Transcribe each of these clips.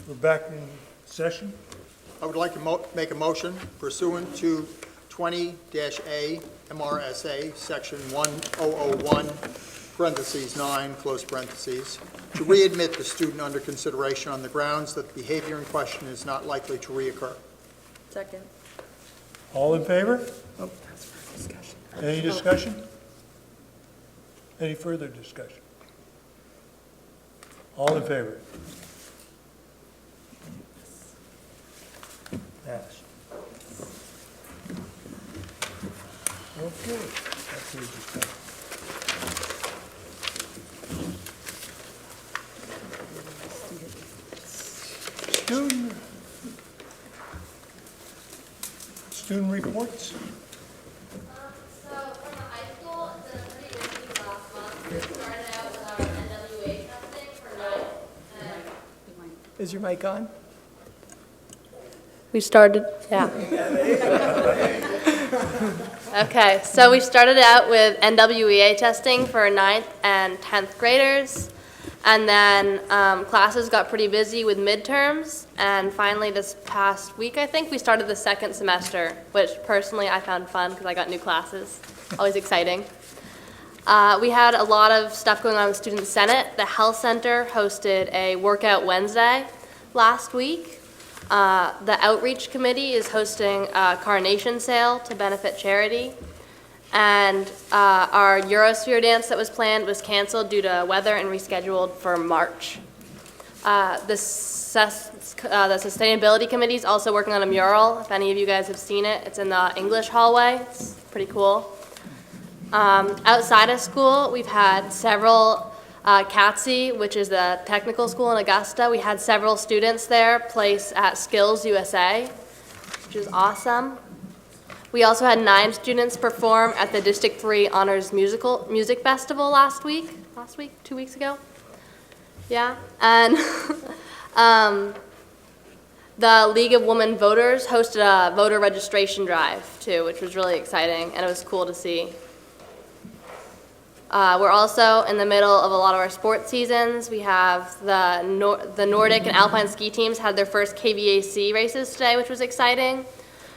we're back in session. I would like to make a motion pursuant to 20-A MRSA, Section 1001, parentheses 9, close parentheses, to readmit the student under consideration on the grounds that the behavior in question is not likely to reoccur. Second. All in favor? Oh, that's for discussion. Any discussion? Any further discussion? All in favor? Pass. Okay, that's what we just done. Student reports? So from the high school, it's been a pretty busy week last month. We started out with our NWA testing for 9th. Is your mic on? We started, yeah. Okay, so we started out with NWEA testing for 9th and 10th graders. And then classes got pretty busy with midterms. And finally this past week, I think, we started the second semester, which personally I found fun because I got new classes. Always exciting. We had a lot of stuff going on with Student Senate. The Health Center hosted a Workout Wednesday last week. The Outreach Committee is hosting a Carnation Sale to benefit charity. And our Eurosphere dance that was planned was canceled due to weather and rescheduled for March. The Sustainability Committee is also working on a mural. If any of you guys have seen it, it's in the English hallway. It's pretty cool. Outside of school, we've had several, CATSI, which is the technical school in Augusta, we had several students there place at Skills USA, which is awesome. We also had 9 students perform at the District 3 Honors Music Festival last week, 2 weeks ago? Yeah, and the League of Women Voters hosted a voter registration drive too, which was really exciting, and it was cool to see. We're also in the middle of a lot of our sports seasons. We have the Nordic and Alpine ski teams had their first KVAC races today, which was exciting.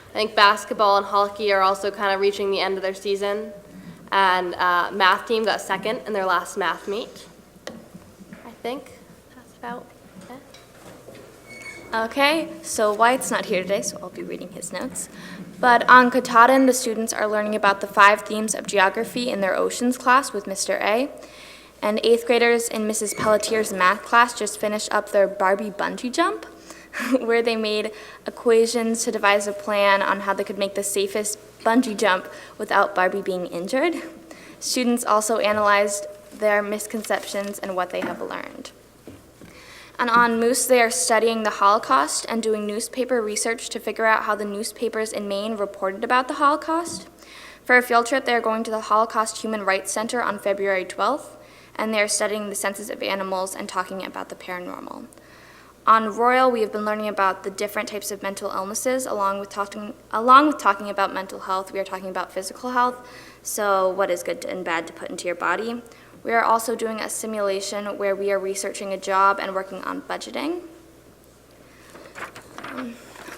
I think basketball and hockey are also kind of reaching the end of their season. And math team got second in their last math meet. I think that's about it. Okay, so Wyatt's not here today, so I'll be reading his notes. But on Katahdin, the students are learning about the 5 themes of geography in their oceans class with Mr. A. And 8th graders in Mrs. Pelletier's math class just finished up their Barbie bungee jump, where they made equations to devise a plan on how they could make the safest bungee jump without Barbie being injured. Students also analyzed their misconceptions and what they have learned. And on Moose, they are studying the Holocaust and doing newspaper research to figure out how the newspapers in Maine reported about the Holocaust. For a field trip, they are going to the Holocaust Human Rights Center on February 12th, and they are studying the senses of animals and talking about the paranormal. On Royal, we have been learning about the different types of mental illnesses. Along with talking about mental health, we are talking about physical health, so what is good and bad to put into your body. We are also doing a simulation where we are researching a job and working on budgeting.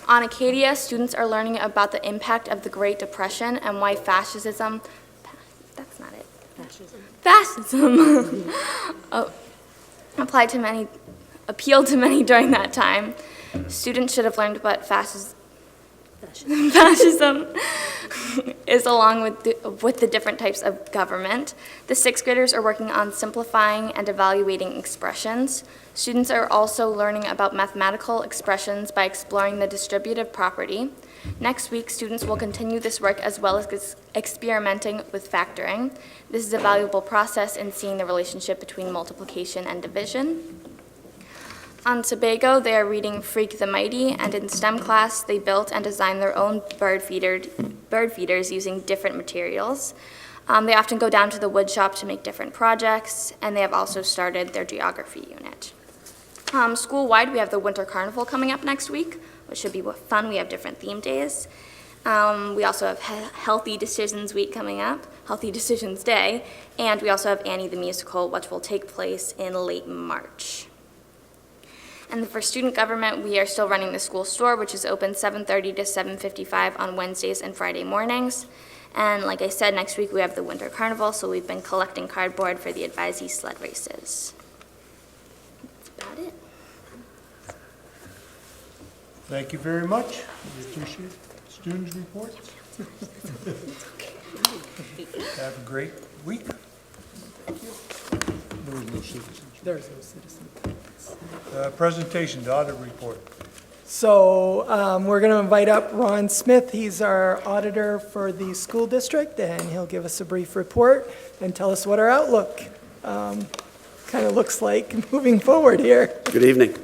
On Acadia, students are learning about the impact of the Great Depression and why fascism appealed to many during that time. Students should have learned what fascism is, along with the different types of government. The 6th graders are working on simplifying and evaluating expressions. Students are also learning about mathematical expressions by exploring the distributive property. Next week, students will continue this work as well as experimenting with factoring. This is a valuable process in seeing the relationship between multiplication and division. On Sebago, they are reading Freak the Mighty, and in STEM class, they built and designed their own bird feeders using different materials. They often go down to the wood shop to make different projects, and they have also started their geography unit. School-wide, we have the Winter Carnival coming up next week, which should be fun. We have different theme days. We also have Healthy Decisions Week coming up, Healthy Decisions Day, and we also have Annie the Musical, which will take place in late March. And for student government, we are still running the school store, which is open 7:30 to 7:55 on Wednesdays and Friday mornings. And like I said, next week we have the winter carnival, so we've been collecting cardboard for the advisee sled races. That's about it. Thank you very much. We appreciate students' reports. Have a great week. There was no citizen. There's no citizen. Presentation, the audit report. So we're going to invite up Ron Smith. He's our auditor for the school district, and he'll give us a brief report and tell us what our outlook kind of looks like moving forward here. Good evening.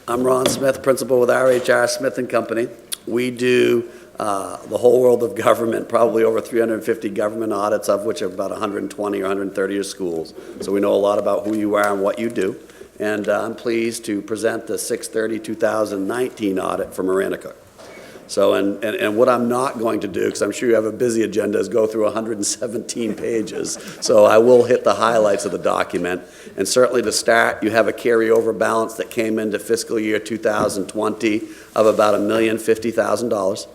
I'm Ron Smith, principal with RHR Smith & Company. We do the whole world of government, probably over 350 government audits, of which are about 120 or 130 are schools. So we know a lot about who you are and what you do. And I'm pleased to present the 6/30/2019 audit for Maranicook. So, and what I'm not going to do, because I'm sure you have a busy agenda, is go through 117 pages. So I will hit the highlights of the document. And certainly to start, you have a carryover balance that came into fiscal year 2020 of about $1,050,000,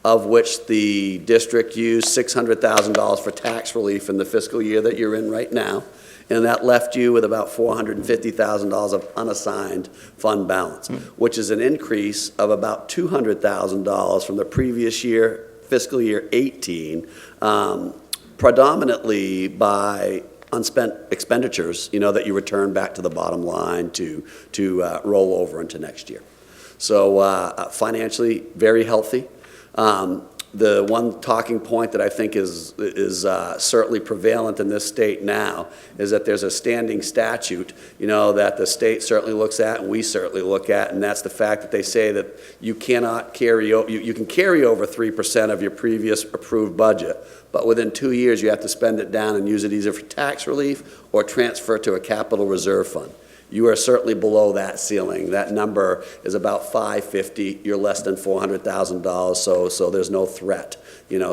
of which the district used $600,000 for tax relief in the fiscal year that you're in right now. And that left you with about $450,000 of unassigned fund balance, which is an increase of about $200,000 from the previous year, fiscal year 18, predominantly by unspent expenditures, that you return back to the bottom line to roll over into next year. So financially, very healthy. The one talking point that I think is certainly prevalent in this state now is that there's a standing statute, that the state certainly looks at and we certainly look at, and that's the fact that they say that you cannot you can carry over 3% of your previous approved budget, but within 2 years you have to spend it down and use it either for tax relief or transfer to a capital reserve fund. You are certainly below that ceiling. That number is about $550. You're less than $400,000, so there's no threat,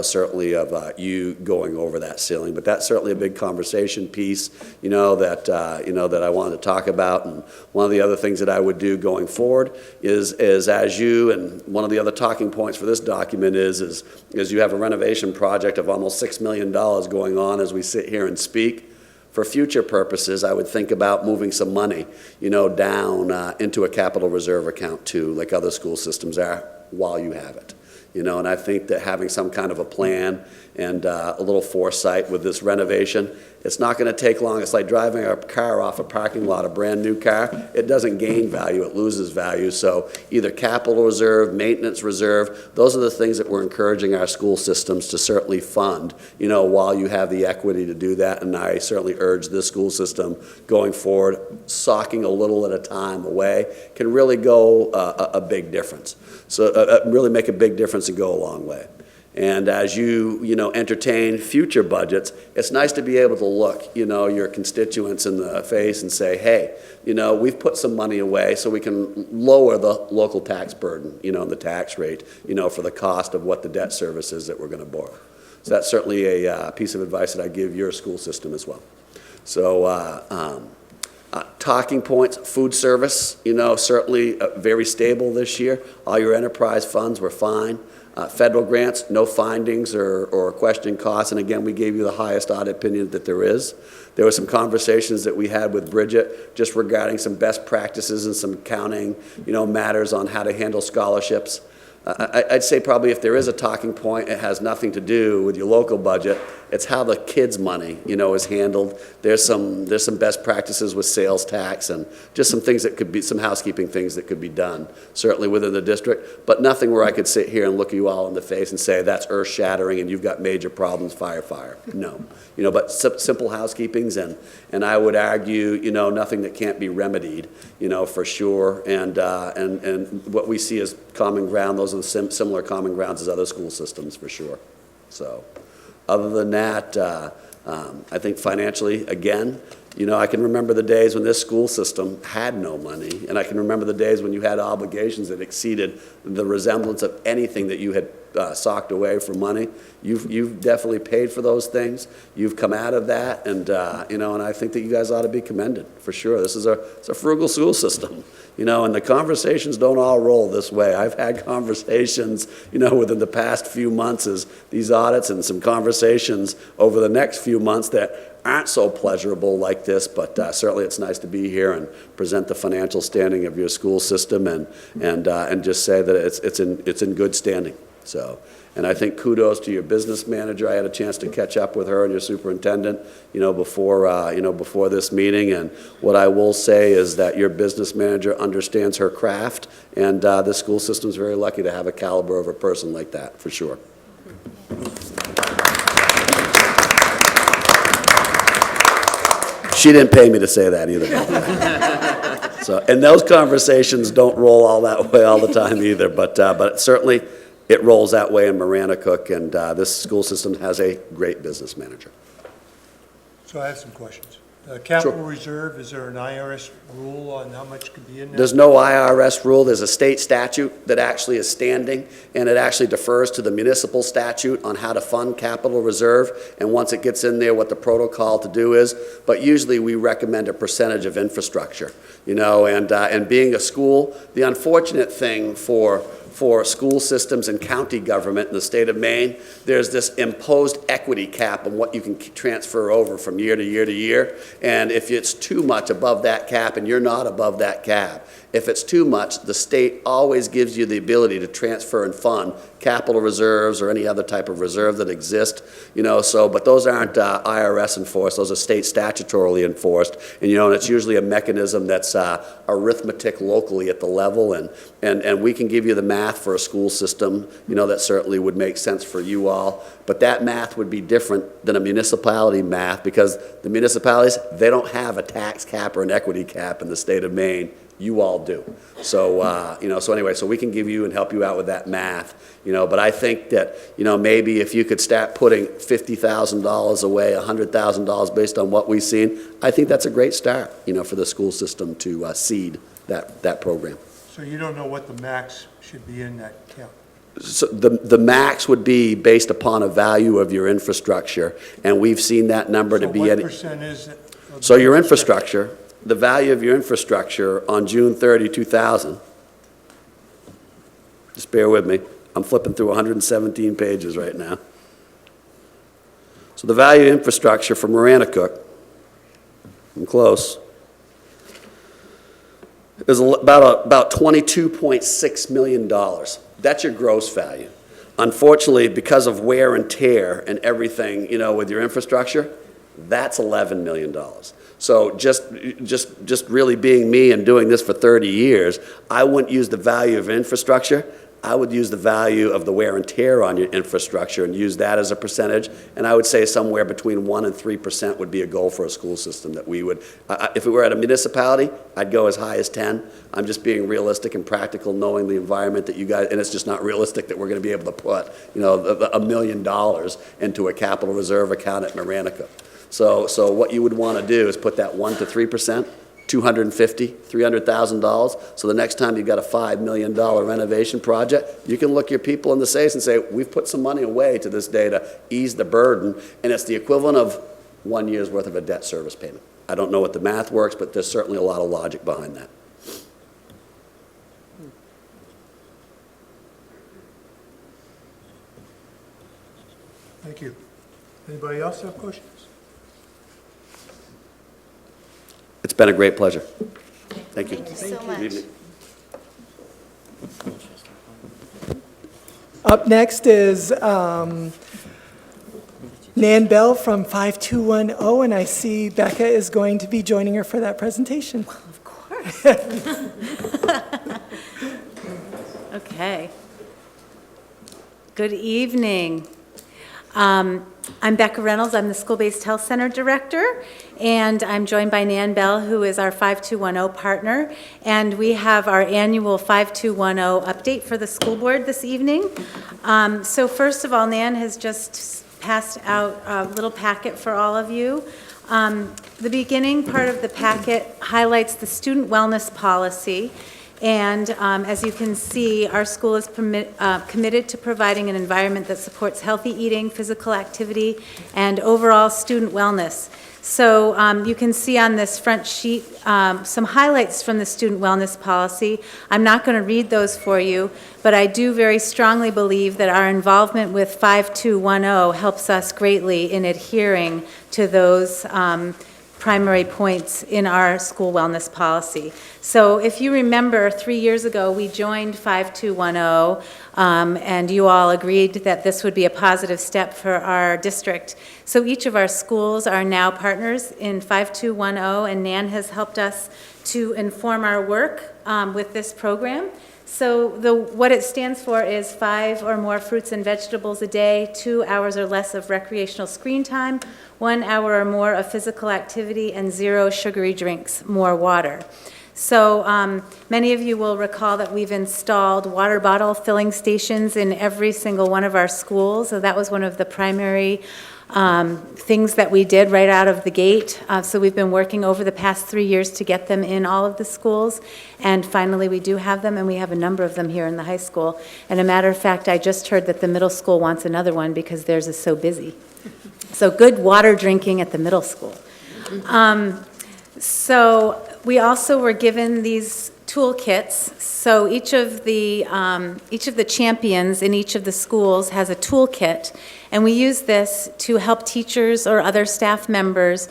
certainly of you going over that ceiling. But that's certainly a big conversation piece, that I wanted to talk about. And one of the other things that I would do going forward is as you, and one of the other talking points for this document is you have a renovation project of almost $6 million going on as we sit here and speak. For future purposes, I would think about moving some money, down into a capital reserve account too, like other school systems are, while you have it. And I think that having some kind of a plan and a little foresight with this renovation, it's not going to take long. It's like driving a car off a parking lot, a brand new car. It doesn't gain value, it loses value. So either capital reserve, maintenance reserve, those are the things that we're encouraging our school systems to certainly fund, while you have the equity to do that. And I certainly urge this school system going forward, socking a little at a time away can really go a big difference. So really make a big difference and go a long way. And as you entertain future budgets, it's nice to be able to look, your constituents in the face and say, hey, we've put some money away so we can lower the local tax burden, and the tax rate, for the cost of what the debt service is that we're going to borrow. So that's certainly a piece of advice that I give your school system as well. So talking points, food service, certainly very stable this year. All your enterprise funds were fine. Federal grants, no findings or questioning costs. And again, we gave you the highest audit opinion that there is. There were some conversations that we had with Bridget just regarding some best practices and some accounting, matters on how to handle scholarships. I'd say probably if there is a talking point, it has nothing to do with your local budget. It's how the kids' money, is handled. There's some best practices with sales tax and just some things that could be, some housekeeping things that could be done, certainly within the district, but nothing where I could sit here and look you all in the face and say, that's earth-shattering and you've got major problems, fire. No. But simple housekeepings and I would argue, nothing that can't be remedied, for sure. And what we see as common ground, those are the similar common grounds as other school systems, for sure. So other than that, I think financially, again, You know, I can remember the days when this school system had no money, and I can remember the days when you had obligations that exceeded the resemblance of anything that you had socked away for money. You've definitely paid for those things. You've come out of that, and you know, and I think that you guys ought to be commended for sure. This is it's a frugal school system, you know, and the conversations don't all roll this way. I've had conversations, you know, within the past few months as these audits, and some conversations over the next few months that aren't so pleasurable like this, but certainly it's nice to be here and present the financial standing of your school system, and just say that it's in good standing. So, and I think kudos to your business manager. I had a chance to catch up with her and your superintendent, you know, before this meeting. And what I will say is that your business manager understands her craft, and this school system is very lucky to have a caliber of a person like that, for sure. She didn't pay me to say that either. So, and those conversations don't roll all that way all the time either, but certainly it rolls that way in Maranacook, and this school system has a great business manager. So I have some questions. Capital reserve, is there an IRS rule on how much could be in there? There's no IRS rule. There's a state statute that actually is standing, and it actually defers to the municipal statute on how to fund capital reserve. And once it gets in there, what the protocol to do is. But usually we recommend a percentage of infrastructure, you know, and being a school, the unfortunate thing for school systems and county government in the state of Maine, there's this imposed equity cap on what you can transfer over from year to year to year. And if it's too much above that cap, and you're not above that cap, if it's too much, the state always gives you the ability to transfer and fund capital reserves or any other type of reserve that exist, you know, so, but those aren't IRS enforced, those are state statutorily enforced, and, you know, and it's usually a mechanism that's arithmetic locally at the level, and we can give you the math for a school system, you know, that certainly would make sense for you all, but that math would be different than a municipality math, because the municipalities, they don't have a tax cap or an equity cap in the state of Maine. You all do. So, you know, so anyway, so we can give you and help you out with that math, you know, but I think that, you know, maybe if you could start putting $50,000 away, $100,000 based on what we've seen, I think that's a great start, you know, for the school system to seed that program. So you don't know what the max should be in that account? So the max would be based upon a value of your infrastructure, and we've seen that number to be. So what percent is it? So your infrastructure, the value of your infrastructure on June 30, 2000, just bear with me, I'm flipping through 117 pages right now. So the value of infrastructure for Maranacook, I'm close, is about $22.6 million. That's your gross value. Unfortunately, because of wear and tear and everything, you know, with your infrastructure, that's $11 million. So just really being me and doing this for 30 years, I wouldn't use the value of infrastructure. I would use the value of the wear and tear on your infrastructure and use that as a percentage. And I would say somewhere between 1% and 3% would be a goal for a school system that we would, if it were at a municipality, I'd go as high as 10. I'm just being realistic and practical, knowing the environment that you guys, and it's just not realistic that we're going to be able to put, you know, $1 million into a capital reserve account at Maranacook. So what you would want to do is put that 1% to 3%, $250,000, $300,000. So the next time you've got a $5 million renovation project, you can look your people in the face and say, we've put some money away to this day to ease the burden, and it's the equivalent of 1 year's worth of a debt service payment. I don't know what the math works, but there's certainly a lot of logic behind that. Thank you. Anybody else have questions? It's been a great pleasure. Thank you. Thank you so much. Good evening. Up next is Nan Bell from 5210, and I see Becca is going to be joining her for that presentation. Of course. Okay. Good evening. I'm Becca Reynolds. I'm the School-Based Health Center Director, and I'm joined by Nan Bell, who is our 5210 partner, and we have our annual 5210 update for the school board this evening. So first of all, Nan has just passed out a little packet for all of you. The beginning part of the packet highlights the student wellness policy. And as you can see, our school is committed to providing an environment that supports healthy eating, physical activity, and overall student wellness. So you can see on this front sheet some highlights from the student wellness policy. I'm not going to read those for you, but I do very strongly believe that our involvement with 5210 helps us greatly in adhering to those primary points in our school wellness policy. So if you remember, 3 years ago, we joined 5210, and you all agreed that this would be a positive step for our district. So each of our schools are now partners in 5210, and Nan has helped us to inform our work with this program. So what it stands for is 5 or more fruits and vegetables a day, 2 hours or less of recreational screen time, 1 hour or more of physical activity, and 0 sugary drinks, more water. So many of you will recall that we've installed water bottle filling stations in every single one of our schools. So that was one of the primary things that we did right out of the gate. So we've been working over the past 3 years to get them in all of the schools. And finally, we do have them, and we have a number of them here in the high school. And a matter of fact, I just heard that the middle school wants another one because theirs is so busy. So good water drinking at the middle school. So we also were given these toolkits. So each of the champions in each of the schools has a toolkit, and we use this to help teachers or other staff members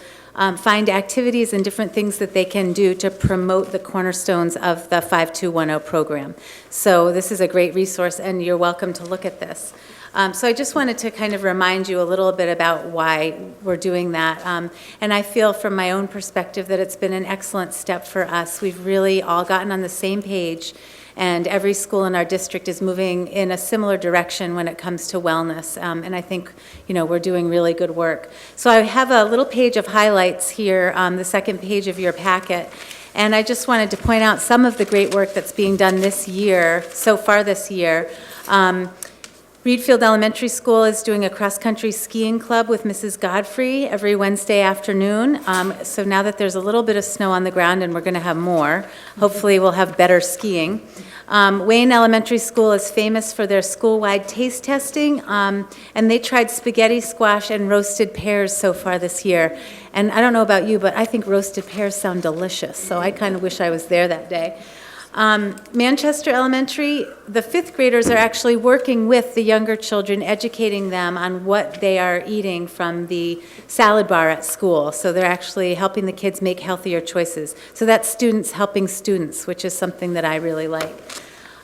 find activities and different things that they can do to promote the cornerstones of the 5210 program. So this is a great resource, and you're welcome to look at this. So I just wanted to kind of remind you a little bit about why we're doing that. And I feel from my own perspective that it's been an excellent step for us. We've really all gotten on the same page, and every school in our district is moving in a similar direction when it comes to wellness. And I think, we're doing really good work. So I have a little page of highlights here, the second page of your packet. And I just wanted to point out some of the great work that's being done this year, so far this year. Reedfield Elementary School is doing a cross-country skiing club with Mrs. Godfrey every Wednesday afternoon. So now that there's a little bit of snow on the ground, and we're going to have more, hopefully we'll have better skiing. Wayne Elementary School is famous for their school-wide taste testing, and they tried spaghetti squash and roasted pears so far this year. And I don't know about you, but I think roasted pears sound delicious, so I kind of wish I was there that day. Manchester Elementary, the 5th graders are actually working with the younger children, educating them on what they are eating from the salad bar at school. So they're actually helping the kids make healthier choices. So that's students helping students, which is something that I really like.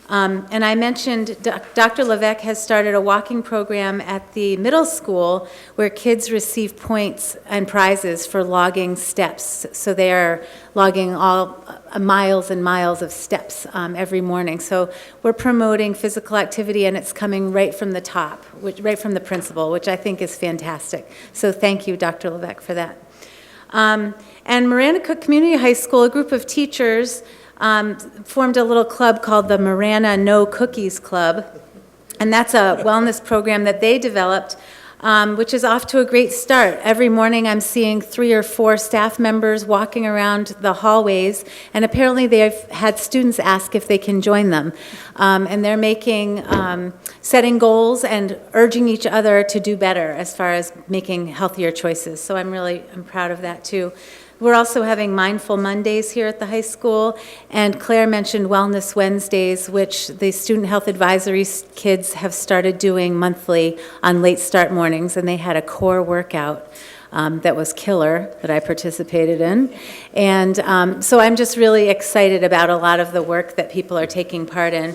And I mentioned Dr. Levesque has started a walking program at the middle school where kids receive points and prizes for logging steps. So they are logging all miles and miles of steps every morning. So we're promoting physical activity, and it's coming right from the top, right from the principal, which I think is fantastic. So thank you, Dr. Levesque, for that. And Marana Cook Community High School, a group of teachers formed a little club called the Marana No Cookies Club, and that's a wellness program that they developed, which is off to a great start. Every morning I'm seeing 3 or 4 staff members walking around the hallways, and apparently they've had students ask if they can join them. And they're setting goals and urging each other to do better as far as making healthier choices. So I'm proud of that too. We're also having Mindful Mondays here at the high school, and Claire mentioned Wellness Wednesdays, which the Student Health Advisory kids have started doing monthly on late start mornings, and they had a core workout that was killer that I participated in. And so I'm just really excited about a lot of the work that people are taking part in.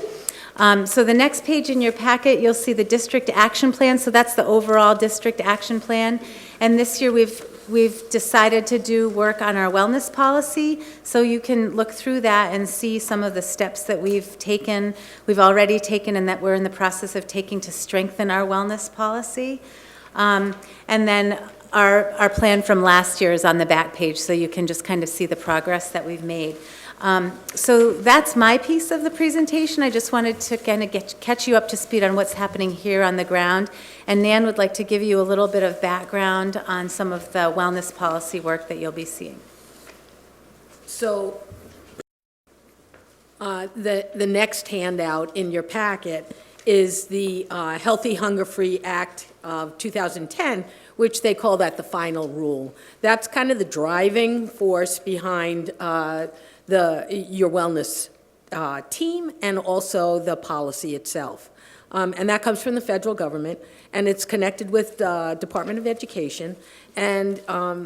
So the next page in your packet, you'll see the district action plan. So that's the overall district action plan. And this year we've decided to do work on our wellness policy. So you can look through that and see some of the steps that we've already taken, and that we're in the process of taking to strengthen our wellness policy. And then our plan from last year is on the back page, so you can just kind of see the progress that we've made. So that's my piece of the presentation. I just wanted to kind of catch you up to speed on what's happening here on the ground. And Nan would like to give you a little bit of background on some of the wellness policy work that you'll be seeing. So the next handout in your packet is the Healthy Hunger Free Act of 2010, which they call that the final rule. That's kind of the driving force behind your wellness team and also the policy itself. And that comes from the federal government, and it's connected with the Department of Education, and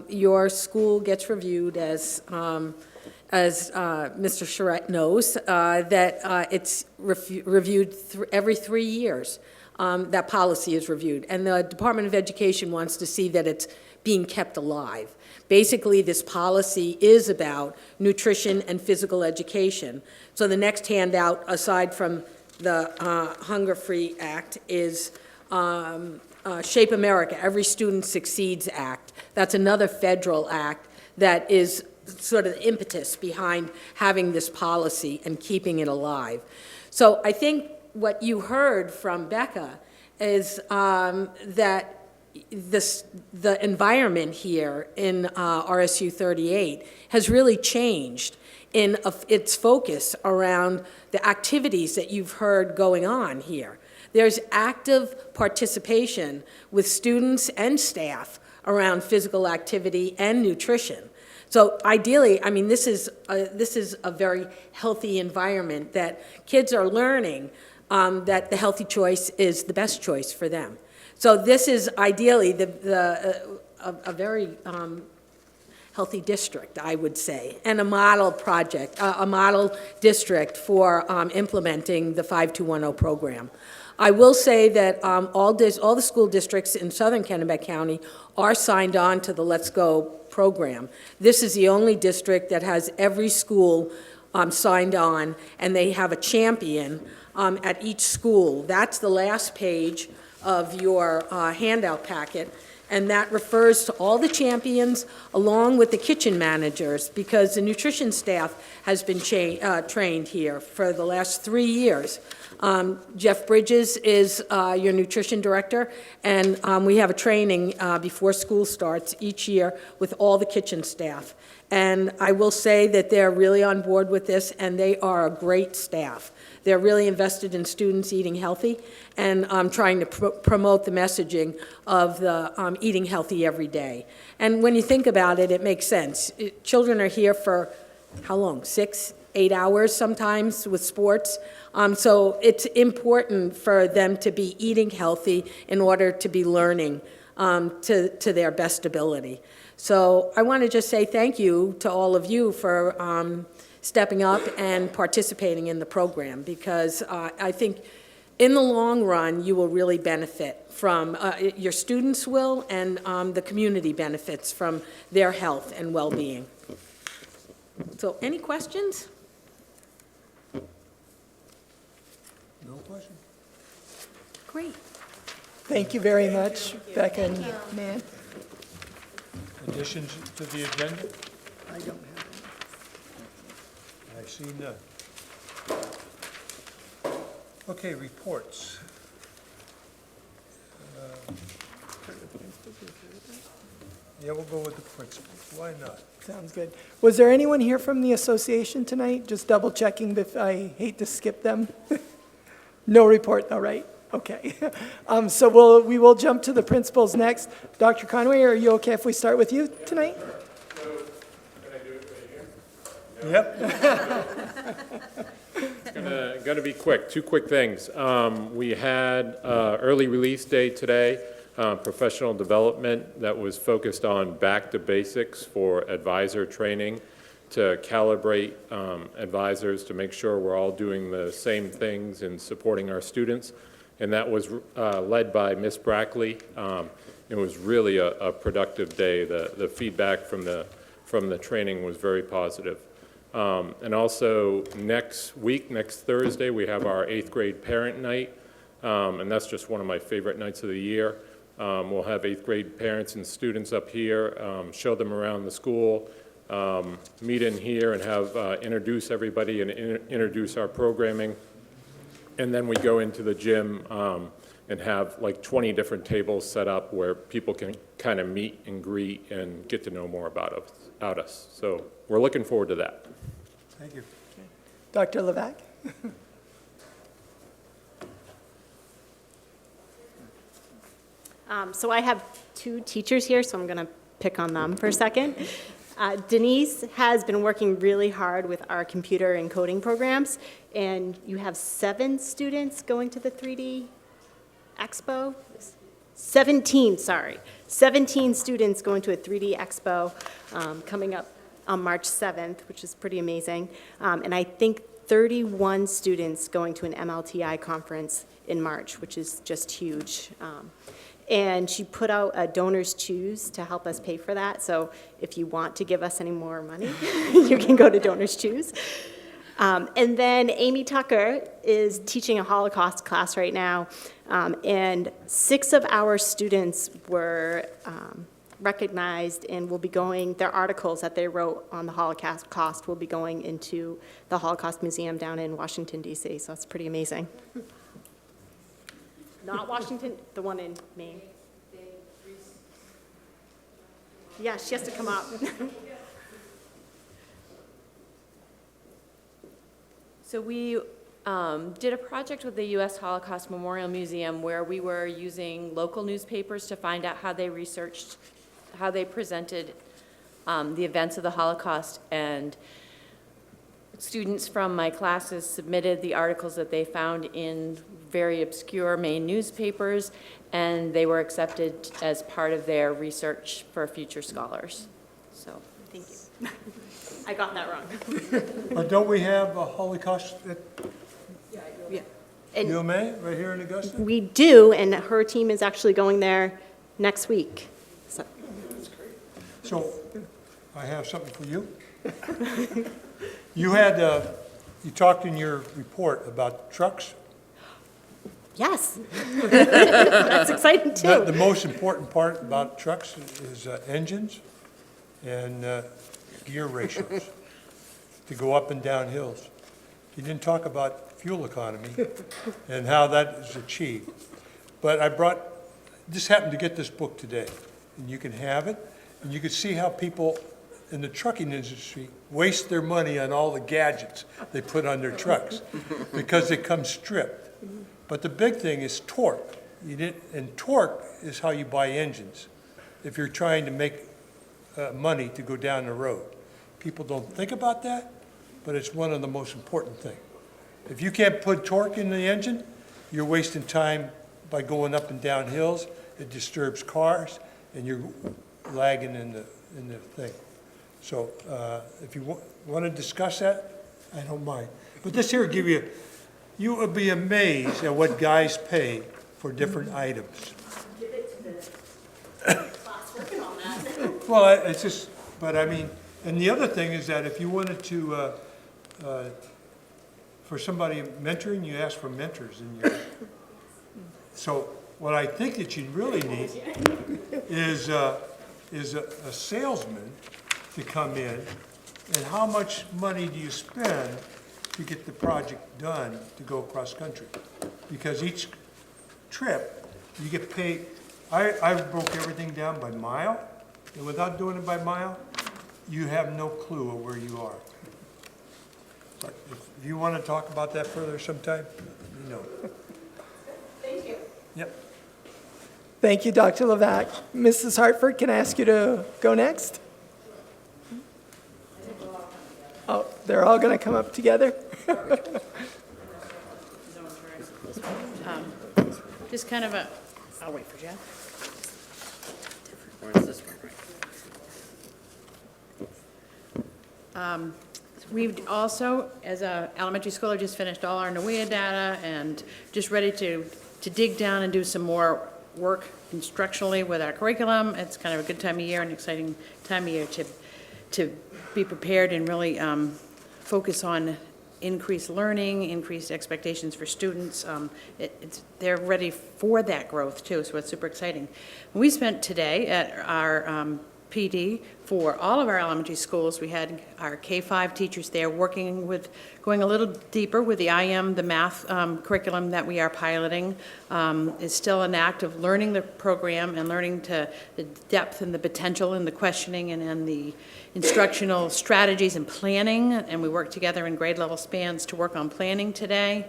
your school gets reviewed as Mr. Charette knows, that it's reviewed every 3 years. That policy is reviewed, and the Department of Education wants to see that it's being kept alive. Basically, this policy is about nutrition and physical education. So the next handout, aside from the Hunger Free Act, is Shape America, Every Student Succeeds Act. That's another federal act that is sort of the impetus behind having this policy and keeping it alive. So I think what you heard from Becca is that the environment here in RSU38 has really changed in its focus around the activities that you've heard going on here. There's active participation with students and staff around physical activity and nutrition. So ideally, I mean, this is a very healthy environment that kids are learning that the healthy choice is the best choice for them. So this is ideally a very healthy district, I would say, and a model project, a model district for implementing the 5210 program. I will say that all the school districts in southern Kennebec County are signed on to the Let's Go program. This is the only district that has every school signed on, and they have a champion at each school. That's the last page of your handout packet, and that refers to all the champions along with the kitchen managers, because the nutrition staff has been trained here for the last 3 years. Jeff Bridges is your nutrition director, and we have a training before school starts each year with all the kitchen staff. And I will say that they're really on board with this, and they are a great staff. They're really invested in students eating healthy and trying to promote the messaging of the eating healthy every day. And when you think about it, it makes sense. Children are here for how long? 6, 8 hours sometimes with sports. So it's important for them to be eating healthy in order to be learning to their best ability. So I want to just say thank you to all of you for stepping up and participating in the program, because I think in the long run you will really benefit from, your students will, and the community benefits from their health and well-being. So any questions? No question? Great. Thank you very much, Becca and Nan. Additions to the agenda? I don't have I see none. Okay, reports. Yeah, we'll go with the principals. Why not? Sounds good. Was there anyone here from the association tonight? Just double checking, if I hate to skip them. No report, though, right? Okay. So we will jump to the principals next. Dr. Conway, are you okay if we start with you tonight? Yep. It's gonna be quick. 2 quick things. We had early release day today, professional development that was focused on back to basics for advisor training to calibrate advisors to make sure we're all doing the same things and supporting our students. And that was led by Ms. Brackley. It was really a productive day. The feedback from the training was very positive. And also next week, next Thursday, we have our 8th grade parent night, and that's just one of my favorite nights of the year. We'll have 8th grade parents and students up here, show them around the school, meet in here and have, introduce everybody and introduce our programming. And then we go into the gym and have like 20 different tables set up where people can kind of meet and greet and get to know more about us. So we're looking forward to that. Thank you. Dr. Levac? So I have two teachers here, so I'm going to pick on them for a second. Denise has been working really hard with our computer and coding programs, and you have 7 students going to the 3D Expo? 17, sorry. 17 students going to a 3D Expo coming up on March 7th, which is pretty amazing. And I think 31 students going to an MLTI conference in March, which is just huge. And she put out a Donors Choose to help us pay for that. So if you want to give us any more money, you can go to Donors Choose. And then Amy Tucker is teaching a Holocaust class right now. And 6 of our students were recognized and will be going, their articles that they wrote on the Holocaust will be going into the Holocaust Museum down in Washington, D.C. So it's pretty amazing. Not Washington, the one in Maine. Yeah, she has to come up. So we did a project with the U.S. Holocaust Memorial Museum where we were using local newspapers to find out how they researched, how they presented the events of the Holocaust, and students from my classes submitted the articles that they found in very obscure Maine newspapers, and they were accepted as part of their research for future scholars. So, Thank you. I got that wrong. But don't we have a Holocaust at And UMA, right here in Augusta? we do, and her team is actually going there next week. So, So, I have something for you. You had, you talked in your report about trucks. yes. That's exciting too. The most important part about trucks is engines and gear ratios to go up and down hills. You didn't talk about fuel economy and how that is achieved. But just happened to get this book today, and you can have it, and you can see how people in the trucking industry waste their money on all the gadgets they put on their trucks because they come stripped. But the big thing is torque. And torque is how you buy engines if you're trying to make money to go down the road. People don't think about that, but it's one of the most important things. If you can't put torque in the engine, you're wasting time by going up and down hills. It disturbs cars, and you're lagging in the thing. So if you want to discuss that, I don't mind. But this here will give you, you would be amazed at what guys pay for different items. Give it to the class working on that. Well, it's just, but I mean, and the other thing is that if you wanted to, for somebody mentoring, you ask for mentors. So what I think that you really need is a salesman to come in, and how much money do you spend to get the project done to go across country? Because each trip, you get paid. I broke everything down by mile, and without doing it by mile, you have no clue of where you are. But if you want to talk about that further sometime, you know. Thank you. Yep. Thank you, Dr. Levac. Mrs. Hartford, can I ask you to go next? Oh, they're all going to come up together? Just kind of I'll wait for Jeff. or is this one right? We've also, as a elementary schooler, just finished all our NAWIA data and just ready to dig down and do some more work instructionally with our curriculum. It's kind of a good time of year, an exciting time of year to be prepared and really focus on increased learning, increased expectations for students. They're ready for that growth too, so it's super exciting. We spent today at our PD for all of our elementary schools. We had our K-5 teachers there working with, going a little deeper with the IM, the math curriculum that we are piloting. Is still an act of learning the program and learning to the depth and the potential and the questioning and the instructional strategies and planning. And we work together in grade level spans to work on planning today.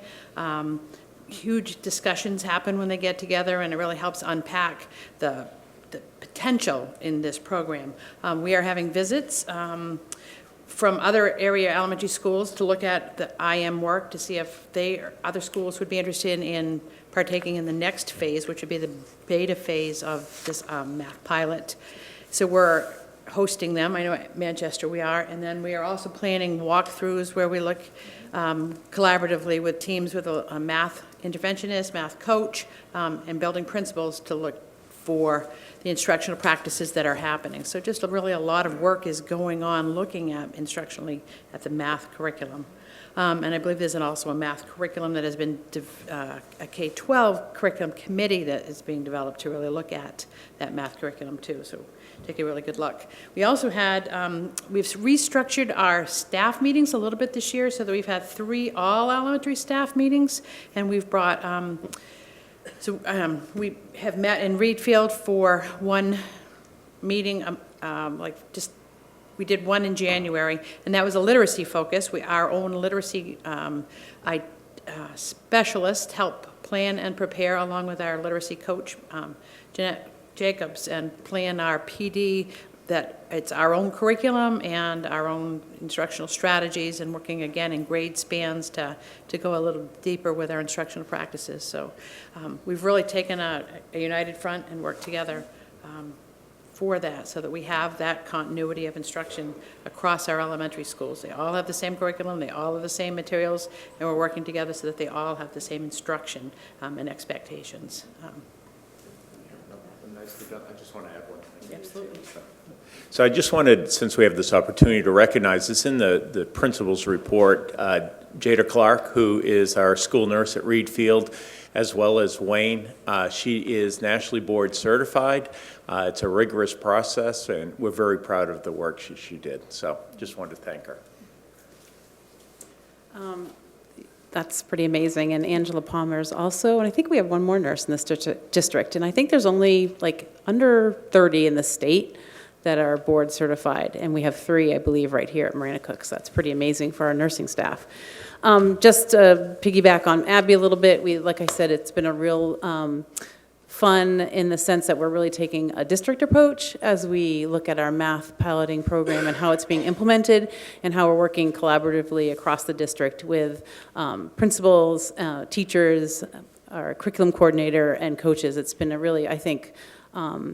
Huge discussions happen when they get together, and it really helps unpack the potential in this program. We are having visits from other area elementary schools to look at the IM work to see if other schools would be interested in partaking in the next phase, which would be the beta phase of this math pilot. So we're hosting them. I know at Manchester we are, and then we are also planning walkthroughs where we look collaboratively with teams with a math interventionist, math coach, and building principals to look for the instructional practices that are happening. So just really a lot of work is going on looking at instructionally at the math curriculum. And I believe there's also a math curriculum that has been, a K-12 curriculum committee that is being developed to really look at that math curriculum too. So take a really good look. We also had, we've restructured our staff meetings a little bit this year so that we've had 3 all elementary staff meetings, and we've brought, we have met in Reed Field for one meeting, we did one in January, and that was a literacy focus. Our own literacy specialist helped plan and prepare, along with our literacy coach, Jeanette Jacobs, and plan our PD, that it's our own curriculum and our own instructional strategies, and working again in grade spans to go a little deeper with our instructional practices. So we've really taken a united front and worked together for that, so that we have that continuity of instruction across our elementary schools. They all have the same curriculum, they all have the same materials, and we're working together so that they all have the same instruction and expectations. Nicely done. I just want to add one thing. Absolutely. So I just wanted, since we have this opportunity, to recognize this in the principal's report, Jada Clark, who is our school nurse at Reed Field, as well as Wayne. She is nationally board certified. It's a rigorous process, and we're very proud of the work she did. So just wanted to thank her. That's pretty amazing. And Angela Palmer's also, and I think we have one more nurse in this district, and I think there's only like under 30 in the state that are board certified, and we have 3, I believe, right here at Marana Cook, so that's pretty amazing for our nursing staff. Just to piggyback on Abby a little bit, like I said, it's been a real fun in the sense that we're really taking a district approach as we look at our math piloting program and how it's being implemented, and how we're working collaboratively across the district with principals, teachers, our curriculum coordinator, and coaches. It's been a really, I think,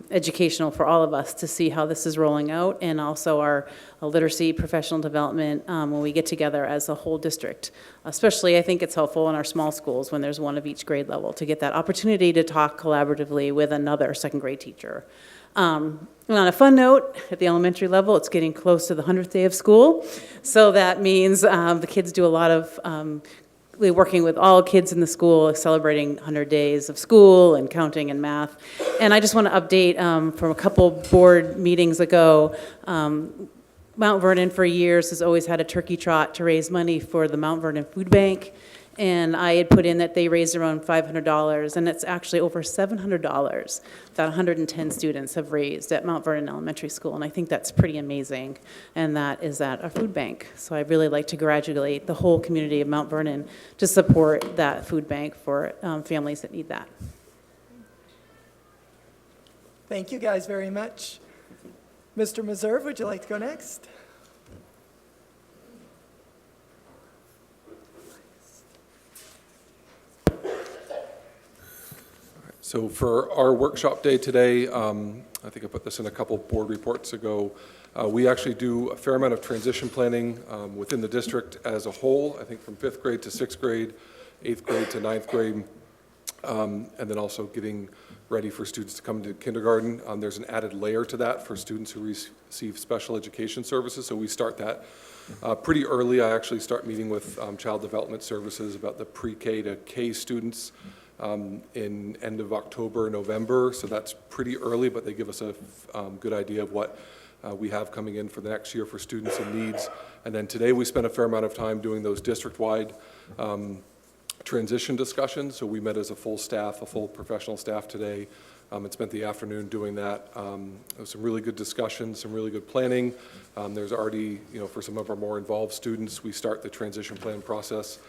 educational for all of us to see how this is rolling out, and also our literacy professional development when we get together as a whole district. Especially, I think it's helpful in our small schools when there's one of each grade level to get that opportunity to talk collaboratively with another second grade teacher. And on a fun note, at the elementary level, it's getting close to the 100th day of school, so that means the kids do a lot of working with all kids in the school, celebrating 100 days of school and counting and math. And I just want to update from a couple board meetings ago, Mount Vernon for years has always had a turkey trot to raise money for the Mount Vernon Food Bank. And I had put in that they raised around $500, and it's actually over $700 that 110 students have raised at Mount Vernon Elementary School, and I think that's pretty amazing, and that is at a food bank. So I'd really like to congratulate the whole community of Mount Vernon to support that food bank for families that need that. Thank you guys very much. Mr. Meserve, would you like to go next? So for our workshop day today, I think I put this in a couple board reports ago, we actually do a fair amount of transition planning within the district as a whole, I think from 5th grade to 6th grade, 8th grade to 9th grade, and then also getting ready for students to come to kindergarten. There's an added layer to that for students who receive special education services, so we start that pretty early. I actually start meeting with Child Development Services about the pre-K to K students in end of October, November, so that's pretty early, but they give us a good idea of what we have coming in for the next year for students in needs. And then today we spent a fair amount of time doing those district-wide transition discussions. So we met as a full staff, a full professional staff today, and spent the afternoon doing that. There was some really good discussions, some really good planning. There's already, for some of our more involved students, we start the transition plan process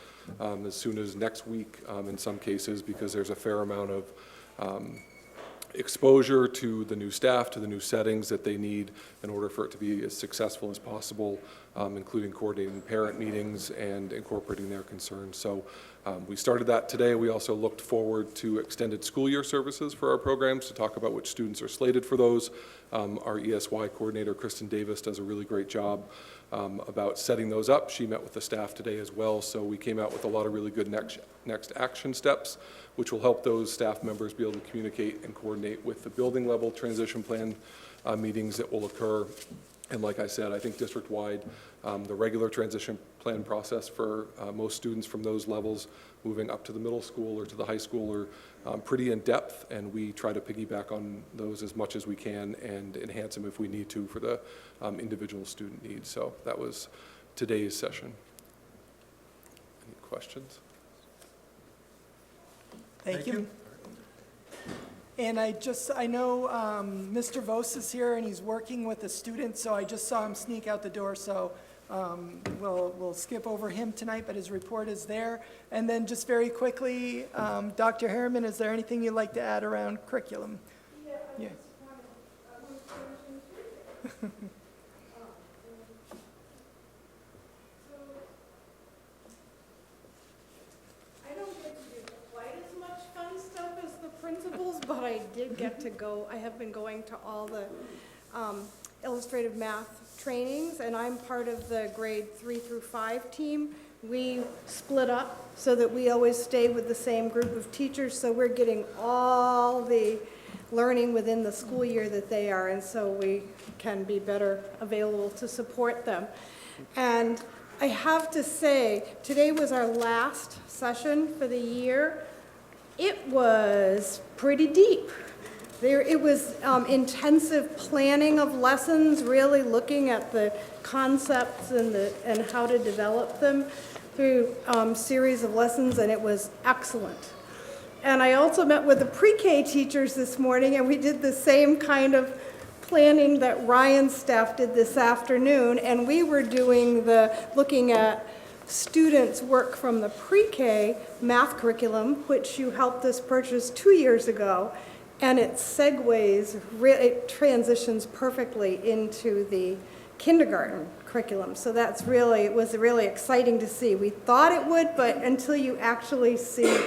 as soon as next week in some cases, because there's a fair amount of exposure to the new staff, to the new settings that they need in order for it to be as successful as possible, including coordinating parent meetings and incorporating their concerns. So we started that today. We also looked forward to extended school year services for our programs to talk about which students are slated for those. Our ESY coordinator, Kristen Davis, does a really great job about setting those up. She met with the staff today as well, so we came out with a lot of really good next action steps, which will help those staff members be able to communicate and coordinate with the building level transition plan meetings that will occur. And like I said, I think district-wide, the regular transition plan process for most students from those levels moving up to the middle school or to the high school are pretty in-depth, and we try to piggyback on those as much as we can and enhance them if we need to for the individual student needs. So that was today's session. Any questions? Thank you. And I know Mr. Vos is here and he's working with a student, so I just saw him sneak out the door, so we'll skip over him tonight, but his report is there. And then just very quickly, Dr. Harriman, is there anything you'd like to add around curriculum? Yeah. Principals, but I did get to go, I have been going to all the illustrative math trainings, and I'm part of the grade 3 through 5 team. We split up so that we always stay with the same group of teachers, so we're getting all the learning within the school year that they are, and so we can be better available to support them. And I have to say, today was our last session for the year. It was pretty deep. It was intensive planning of lessons, really looking at the concepts and how to develop them through series of lessons, and it was excellent. And I also met with the pre-K teachers this morning, and we did the same kind of planning that Ryan's staff did this afternoon, and we were doing looking at students' work from the pre-K math curriculum, which you helped us purchase 2 years ago, and it it transitions perfectly into the kindergarten curriculum. So it was really exciting to see. We thought it would, but until you actually see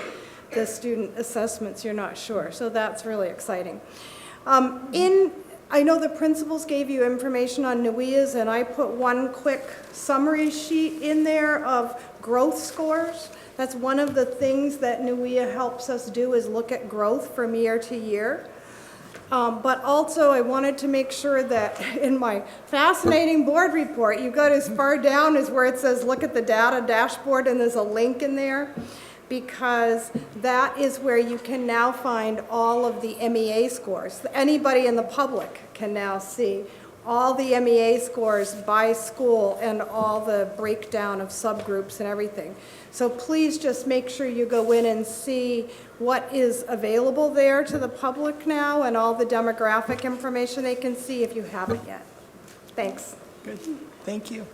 the student assessments, you're not sure. So that's really exciting. I know the principals gave you information on NUIAs, and I put one quick summary sheet in there of growth scores. That's one of the things that NUIA helps us do, is look at growth from year to year. But also I wanted to make sure that in my fascinating board report, you got as far down as where it says look at the data dashboard, and there's a link in there, because that is where you can now find all of the MEA scores. Anybody in the public can now see all the MEA scores by school and all the breakdown of subgroups and everything. So please just make sure you go in and see what is available there to the public now, and all the demographic information they can see if you haven't yet. Thanks. Good. Thank you.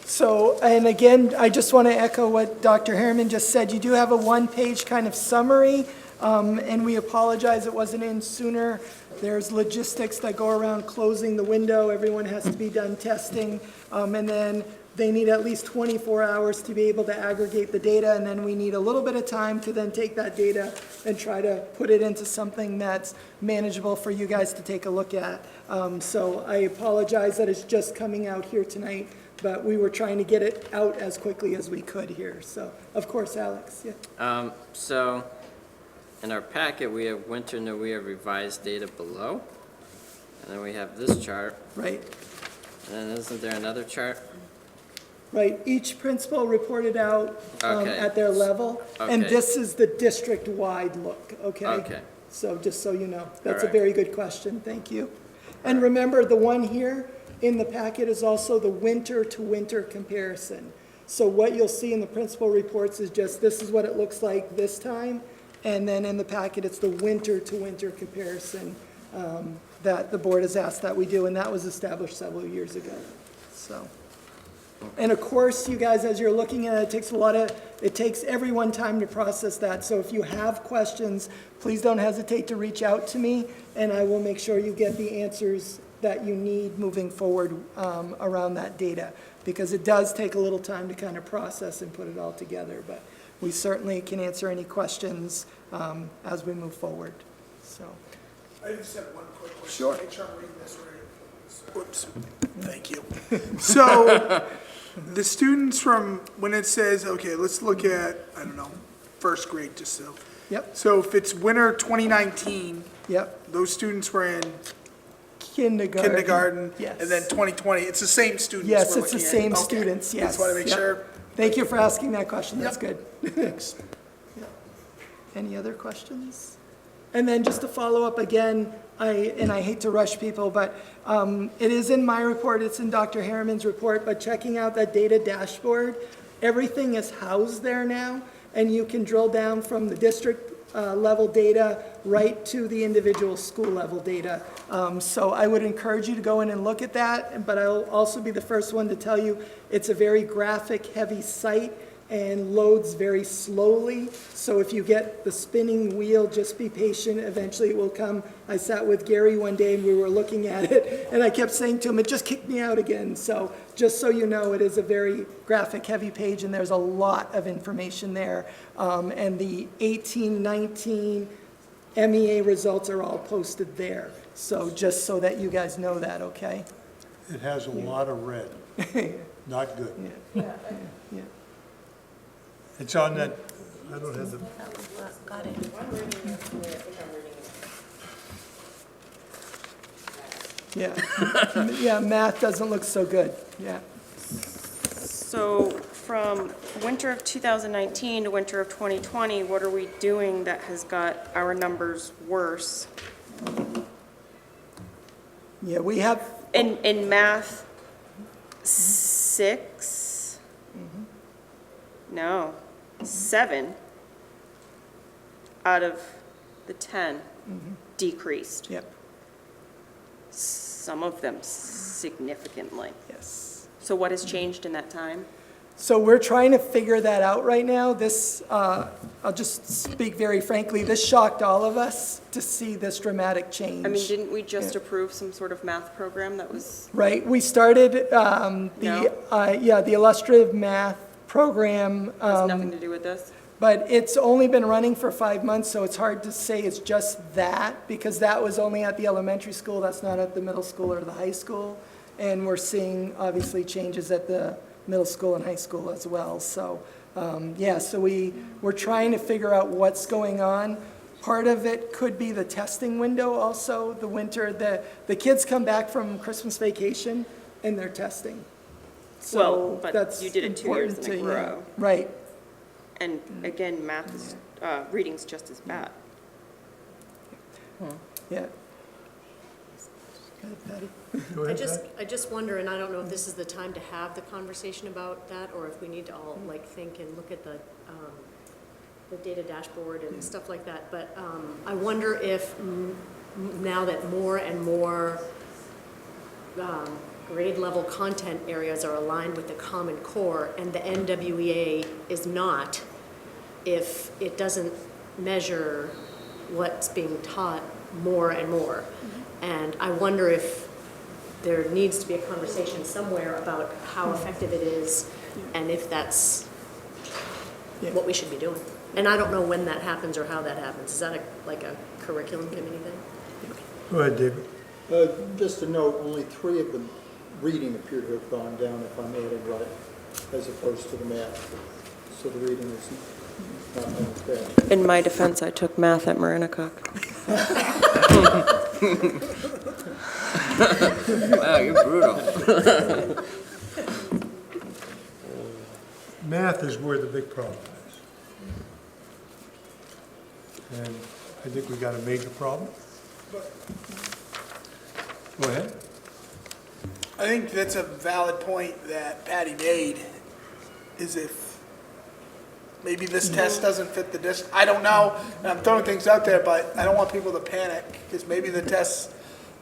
So, and again, I just want to echo what Dr. Harriman just said. You do have a one-page kind of summary, and we apologize it wasn't in sooner. There's logistics that go around closing the window. Everyone has to be done testing, and then they need at least 24 hours to be able to aggregate the data, and then we need a little bit of time to then take that data and try to put it into something that's manageable for you guys to take a look at. So I apologize that it's just coming out here tonight, but we were trying to get it out as quickly as we could here. So, of course, Alex, yeah. So, in our packet, we have winter NUIA revised data below, and then we have this chart. Right. And then isn't there another chart? Right, each principal reported out Okay. at their level, and Okay. this is the district-wide look, okay? Okay. So just so you know, that's a right. very good question, thank you. And remember, the one here in the packet is also the winter-to-winter comparison. So what you'll see in the principal reports is just, this is what it looks like this time, and then in the packet, it's the winter-to-winter comparison that the board has asked that we do, and that was established several years ago, so. And of course, you guys, as you're looking at it, it takes everyone time to process that. So if you have questions, please don't hesitate to reach out to me, and I will make sure you get the answers that you need moving forward around that data, because it does take a little time to kind of process and put it all together. But we certainly can answer any questions as we move forward, so. I just have one quick question. Sure. Make sure I'm reading this right. Whoops. Thank you. So, the students from, when it says, okay, let's look at, I don't know, first grade just so. Yep. So if it's winter 2019, Yep, those students were in kindergarten. and then 2020, it's the same students Yes, we're it's the looking at. same Okay. students, yes. Just want to make Yep. sure. Thank you for asking that question, that's Yep. good. Thanks. Any other questions? And then just to follow up again, I hate to rush people, but it is in my report, it's in Dr. Harriman's report, but checking out that data dashboard, everything is housed there now, and you can drill down from the district level data right to the individual school level data. So I would encourage you to go in and look at that, but I'll also be the first one to tell you, it's a very graphic-heavy site and loads very slowly. So if you get the spinning wheel, just be patient, eventually it will come. I sat with Gary one day and we were looking at it, and I kept saying to him, it just kicked me out again. So just so you know, it is a very graphic-heavy page, and there's a lot of information there. And the 18-19 MEA results are all posted there. So just so that you guys know that, okay? It has a lot of red, not good. Yeah. It's on that, I don't have the, Got it. Yeah, yeah, math doesn't look so good, yeah. So from winter of 2019 to winter of 2020, what are we doing that has got our numbers worse? Yeah, we have, In math, 6? No, 7 out of the 10 decreased. Yep. Some of them significantly. Yes. So what has changed in that time? So we're trying to figure that out right now. This, I'll just speak very frankly, this shocked all of us to see this dramatic change. I mean, didn't we just approve some sort of math program that was? Right, we started No? the illustrative math program. Has nothing to do with this? But it's only been running for 5 months, so it's hard to say it's just that, because that was only at the elementary school, that's not at the middle school or the high school. And we're seeing, obviously, changes at the middle school and high school as well. So, so we're trying to figure out what's going on. Part of it could be the testing window also, the winter. The kids come back from Christmas vacation and they're testing. So Well, but that's you did it 2 years important in a to, row. Right. And again, math is, reading's just as bad. Yeah. Go ahead, Patty. go ahead, Pat. I just wonder, and I don't know if this is the time to have the conversation about that, or if we need to all, like, think and look at the data dashboard and stuff like that, but I wonder if now that more and more grade level content areas are aligned with the Common Core and the NWEA is not, if it doesn't measure what's being taught more and more. And I wonder if there needs to be a conversation somewhere about how effective it is and if that's what we should be doing. And I don't know when that happens or how that happens. Is that like a curriculum committee thing? Go ahead, David. Just to note, only 3 of the reading appear to have gone down, if I'm adding right, as opposed to the math. So the reading is not as bad. In my defense, I took math at Marinacook. Wow, you're brutal. math is where the big problem is. And I think we got a major problem. Go ahead. I think that's a valid point that Patty made, is if maybe this test doesn't fit the district. I don't know, and I'm throwing things out there, but I don't want people to panic, because maybe the tests,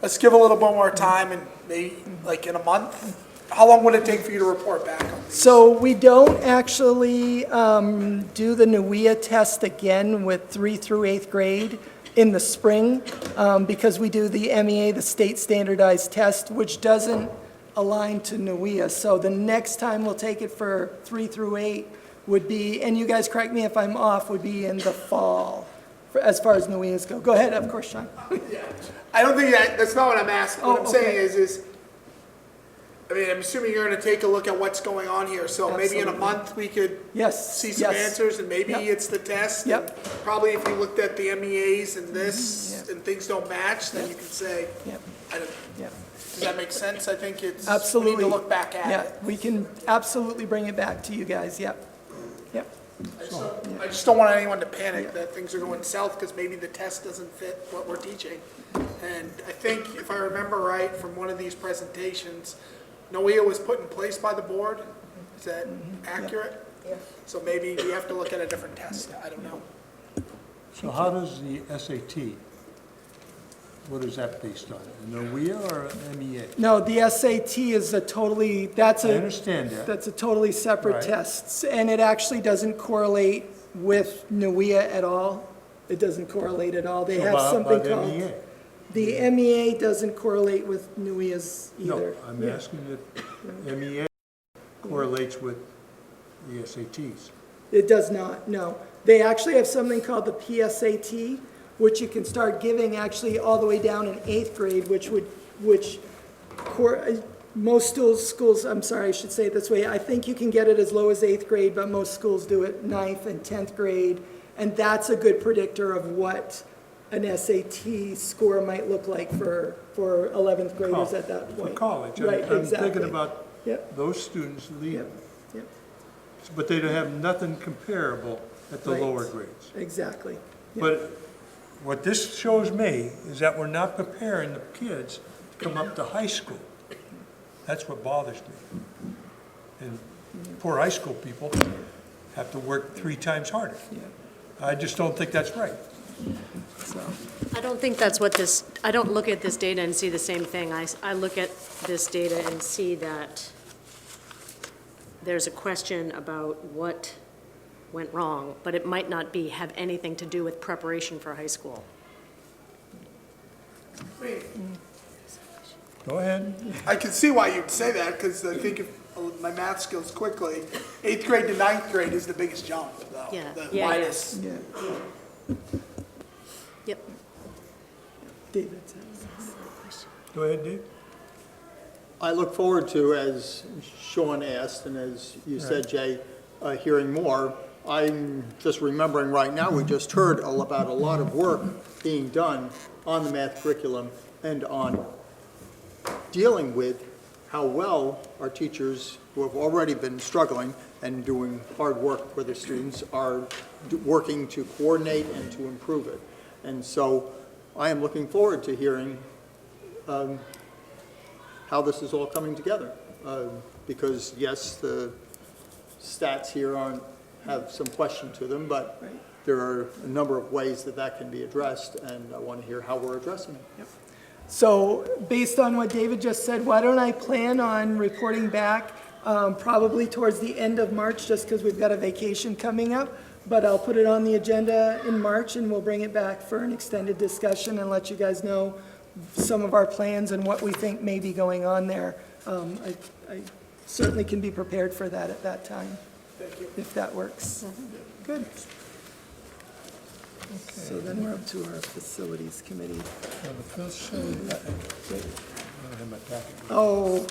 let's give a little bit more time, and maybe like in a month. How long would it take for you to report back on these? So we don't actually do the NUIA test again with 3 through 8th grade in the spring, because we do the MEA, the state standardized test, which doesn't align to NUIA. So the next time we'll take it for 3 through 8 would be, and you guys correct me if I'm off, would be in the fall, as far as NUIAs go. Go ahead, of course, Sean. I don't think that's not what I'm asking. What Oh, I'm saying okay. is, I mean, I'm assuming you're gonna take a look at what's going on here, so maybe in a Absolutely. month, we could Yes, see some yes. answers, and maybe Yep. it's the test. Yep. and Probably if you looked at the MEAs and this, and things don't match, then you can say, Yep. I don't, Yep. does that make sense? I think it's, we Absolutely. need to look back at Yeah, it. we can absolutely bring it back to you guys, yep. Yep. I just don't want anyone to panic that things are going south, because maybe the test doesn't fit what we're teaching. And I think, if I remember right from one of these presentations, NOEA was put in place by the board. Is that accurate? Yes. So maybe we have to look at a different test. I don't know. So how does the SAT, what is that based on? A NOEA or an MEA? No, the SAT is a totally, that's I a, understand that. that's a totally separate Right. test. And it actually doesn't correlate with NUIA at all. It doesn't correlate at all. They So have about something the called. MEA? The MEA doesn't correlate with NUIA's either. No, I'm Yeah. asking if MEA correlates with the SATs. It does not, no. They actually have something called the PSAT, which you can start giving actually all the way down in 8th grade, most schools, I'm sorry, I should say it this way, I think you can get it as low as 8th grade, but most schools do it 9th and 10th grade, and that's a good predictor of what an SAT score might look like for 11th graders at that point. For college. Right, I'm exactly. thinking about Yep. those students leaving. Yep, yep, But they don't have nothing comparable at the Right. lower grades. exactly. Yep. But what this shows me is that we're not preparing the kids to come up to high school. That's what bothers me. And poor high school people have to work 3 times harder. I just don't think that's right. I don't think that's what this, I don't look at this data and see the same thing. I look at this data and see that there's a question about what went wrong, but it might not have anything to do with preparation for high school. Go ahead. I can see why you'd say that, because I think if my math skills quickly, 8th grade to 9th grade is the biggest jump, though. Yeah. The Yeah, widest. Yeah. Yep. David. Go ahead, Dave. I look forward to, as Sean asked, and as you said, Jay, hearing more. I'm just remembering right now, we just heard about a lot of work being done on the math curriculum and on dealing with how well our teachers, who have already been struggling and doing hard work for their students, are working to coordinate and to improve it. And so I am looking forward to hearing how this is all coming together. Because yes, the stats here have some question to them, but there are a number of ways that that can be addressed, and I want to hear how we're addressing it. So based on what David just said, why don't I plan on reporting back probably towards the end of March, just because we've got a vacation coming up. But I'll put it on the agenda in March, and we'll bring it back for an extended discussion and let you guys know some of our plans and what we think may be going on there. I certainly can be prepared for that at that time, if that works. Good. So then we're up to our facilities committee. Oh.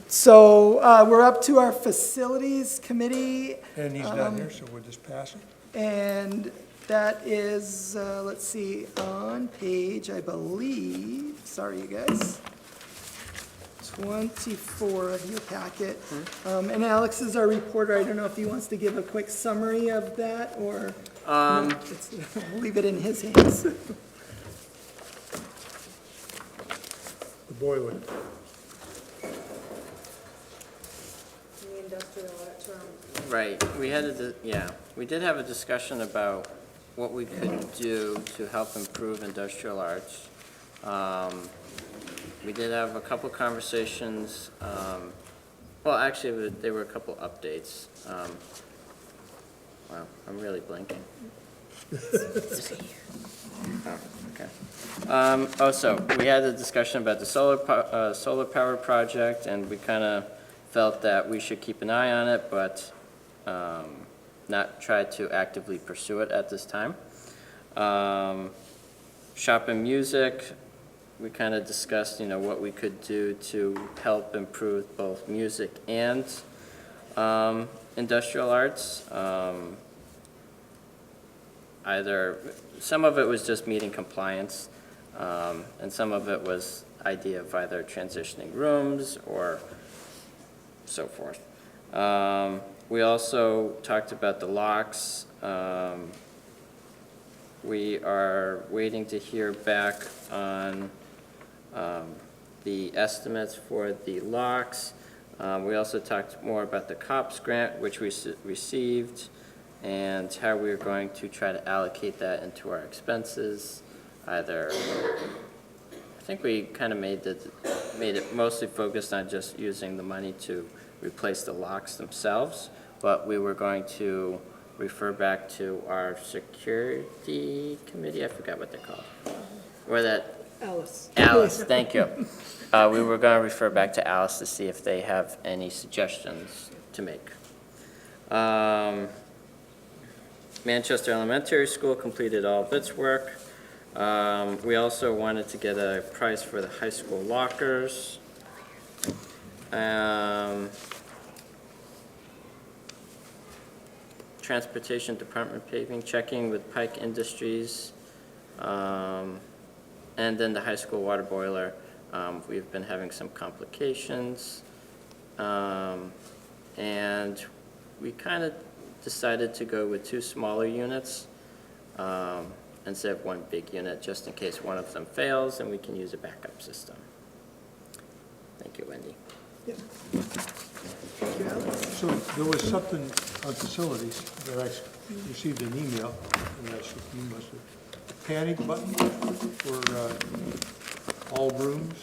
So we're up to our facilities committee. And he's not here, so we'll just pass it. And that is, let's see, on page, I believe, sorry, you guys. 24 of your packet. And Alex is our reporter. I don't know if he wants to give a quick summary of that, or no, we'll leave it in his hands. The boiler. The industrial audit term. Right, we did have a discussion about what we could do to help improve industrial arts. We did have a couple conversations, well, actually, there were a couple updates. Wow, I'm really blinking. Oh, okay. So we had a discussion about the solar power project, and we kind of felt that we should keep an eye on it, but not try to actively pursue it at this time. Shop and music, we kind of discussed, what we could do to help improve both music and industrial arts. Some of it was just meeting compliance, and some of it was idea of either transitioning rooms or so forth. We also talked about the locks. We are waiting to hear back on the estimates for the locks. We also talked more about the COPS grant, which we received, and how we're going to try to allocate that into our expenses. I think we kind of made it mostly focused on just using the money to replace the locks themselves, but we were going to refer back to our security committee. I forgot what they're called. Alice. Alice, thank you. We were going to refer back to Alice to see if they have any suggestions to make. Manchester Elementary School completed all of its work. We also wanted to get a price for the high school lockers. Transportation Department paving, checking with Pike Industries. And then the high school water boiler, we've been having some complications. And we kind of decided to go with 2 smaller units instead of 1 big unit, just in case one of them fails, and we can use a backup system. Thank you, Wendy. Yep. So there was something on facilities that I received an email, and you must have, panic button for all rooms?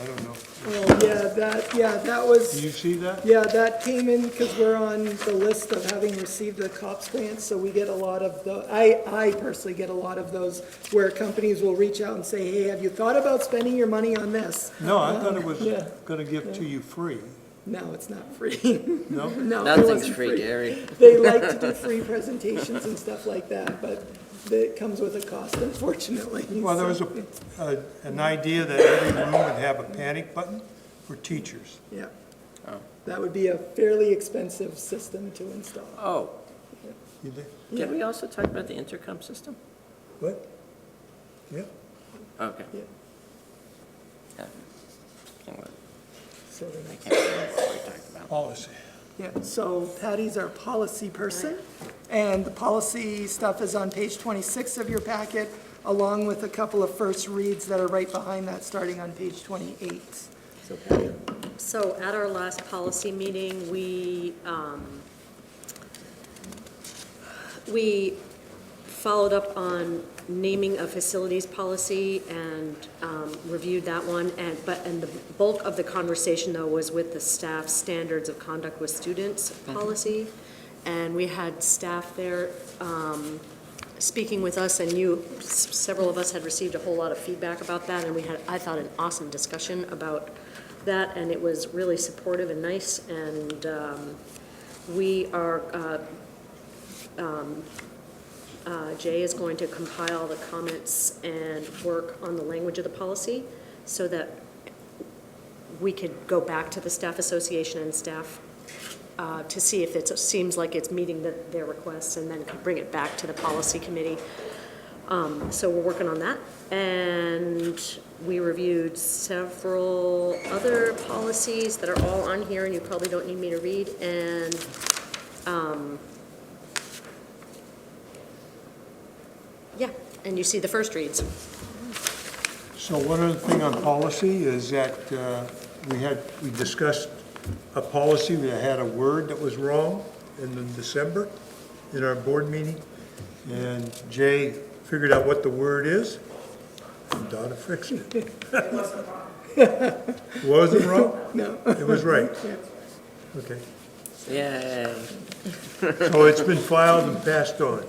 I don't know. Well, that was. Do you see that? Yeah, that came in because we're on the list of having received the COPS grant, so we get a lot of I personally get a lot of those where companies will reach out and say, hey, have you thought about spending your money on this? No, I thought it was going to give to you free. No, it's not free. No? No, it Nothing's wasn't free, Gary. They like to do free presentations and stuff like that, but it comes with a cost, unfortunately. Well, there was an idea that every room would have a panic button for teachers. Yeah. Oh. That would be a fairly expensive system to install. Oh, You think? did we also talk about the intercom system? What? Yeah. Okay. Yeah. Yeah. So the I next. can't remember what we talked about. Policy. Yeah, so Patty's our policy person, and the policy stuff is on page 26 of your packet, along with a couple of first reads that are right behind that, starting on page 28. So Patty. So at our last policy meeting, we followed up on naming a facilities policy and reviewed that one. And the bulk of the conversation, though, was with the staff standards of conduct with students policy. And we had staff there speaking with us, and several of us had received a whole lot of feedback about that. And we had, I thought, an awesome discussion about that, and it was really supportive and nice. And we are Jay is going to compile the comments and work on the language of the policy so that we could go back to the staff association and staff to see if it seems like it's meeting their requests, and then bring it back to the policy committee. So we're working on that. And we reviewed several other policies that are all on here, and you probably don't need me to read. And yeah, and you see the first reads. So one other thing on policy is that we discussed a policy that had a word that was wrong in December in our board meeting, and Jay figured out what the word is, and Donna fixed it. It wasn't wrong. Wasn't wrong? No. It was right? Okay. Yay. So it's been filed and passed on.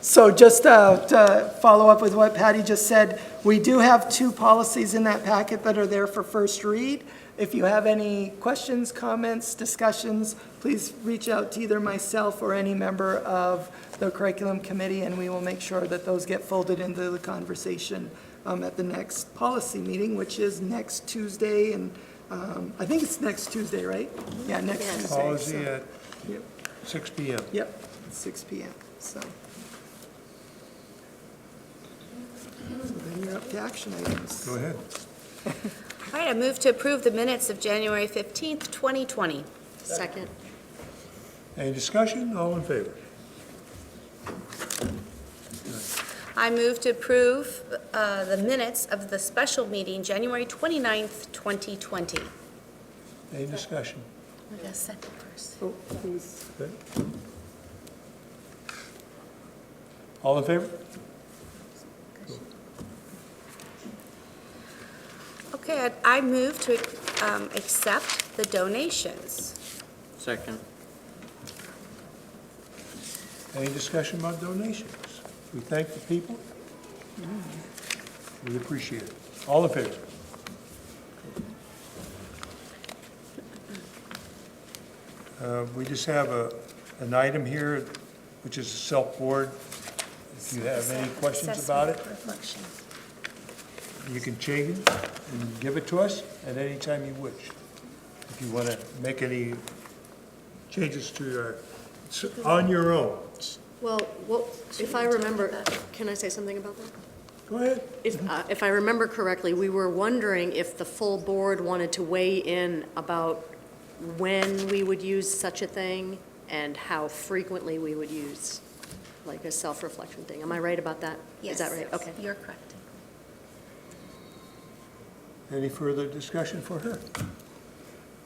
So just to follow up with what Patty just said, we do have 2 policies in that packet that are there for first read. If you have any questions, comments, discussions, please reach out to either myself or any member of the curriculum committee, and we will make sure that those get folded into the conversation at the next policy meeting, which is next Tuesday, and I think it's next Tuesday, right? Yeah, next Tuesday. Policy so- at 6 PM. Yep, 6 PM, so. So then you're up to action items. Go ahead. All right, I move to approve the minutes of January 15th, 2020. Second. Any discussion? All in favor? I move to approve the minutes of the special meeting, January 29th, 2020. Any discussion? We got a second first. Oh, please. Okay. All in favor? Okay, I move to accept the donations. Second. Any discussion about donations? We thank the people. We appreciate it. All in favor? We just have an item here, which is a self-board. If you have any questions about it, you can change it and give it to us at any time you wish. If you want to make any changes to your, it's on your own. Well, if I remember, can I say something about that? Go ahead. If I remember correctly, we were wondering if the full board wanted to weigh in about when we would use such a thing and how frequently we would use, like a self-reflection thing. Am I right about that? Yes. Is that right? Okay. You're correct. Any further discussion for her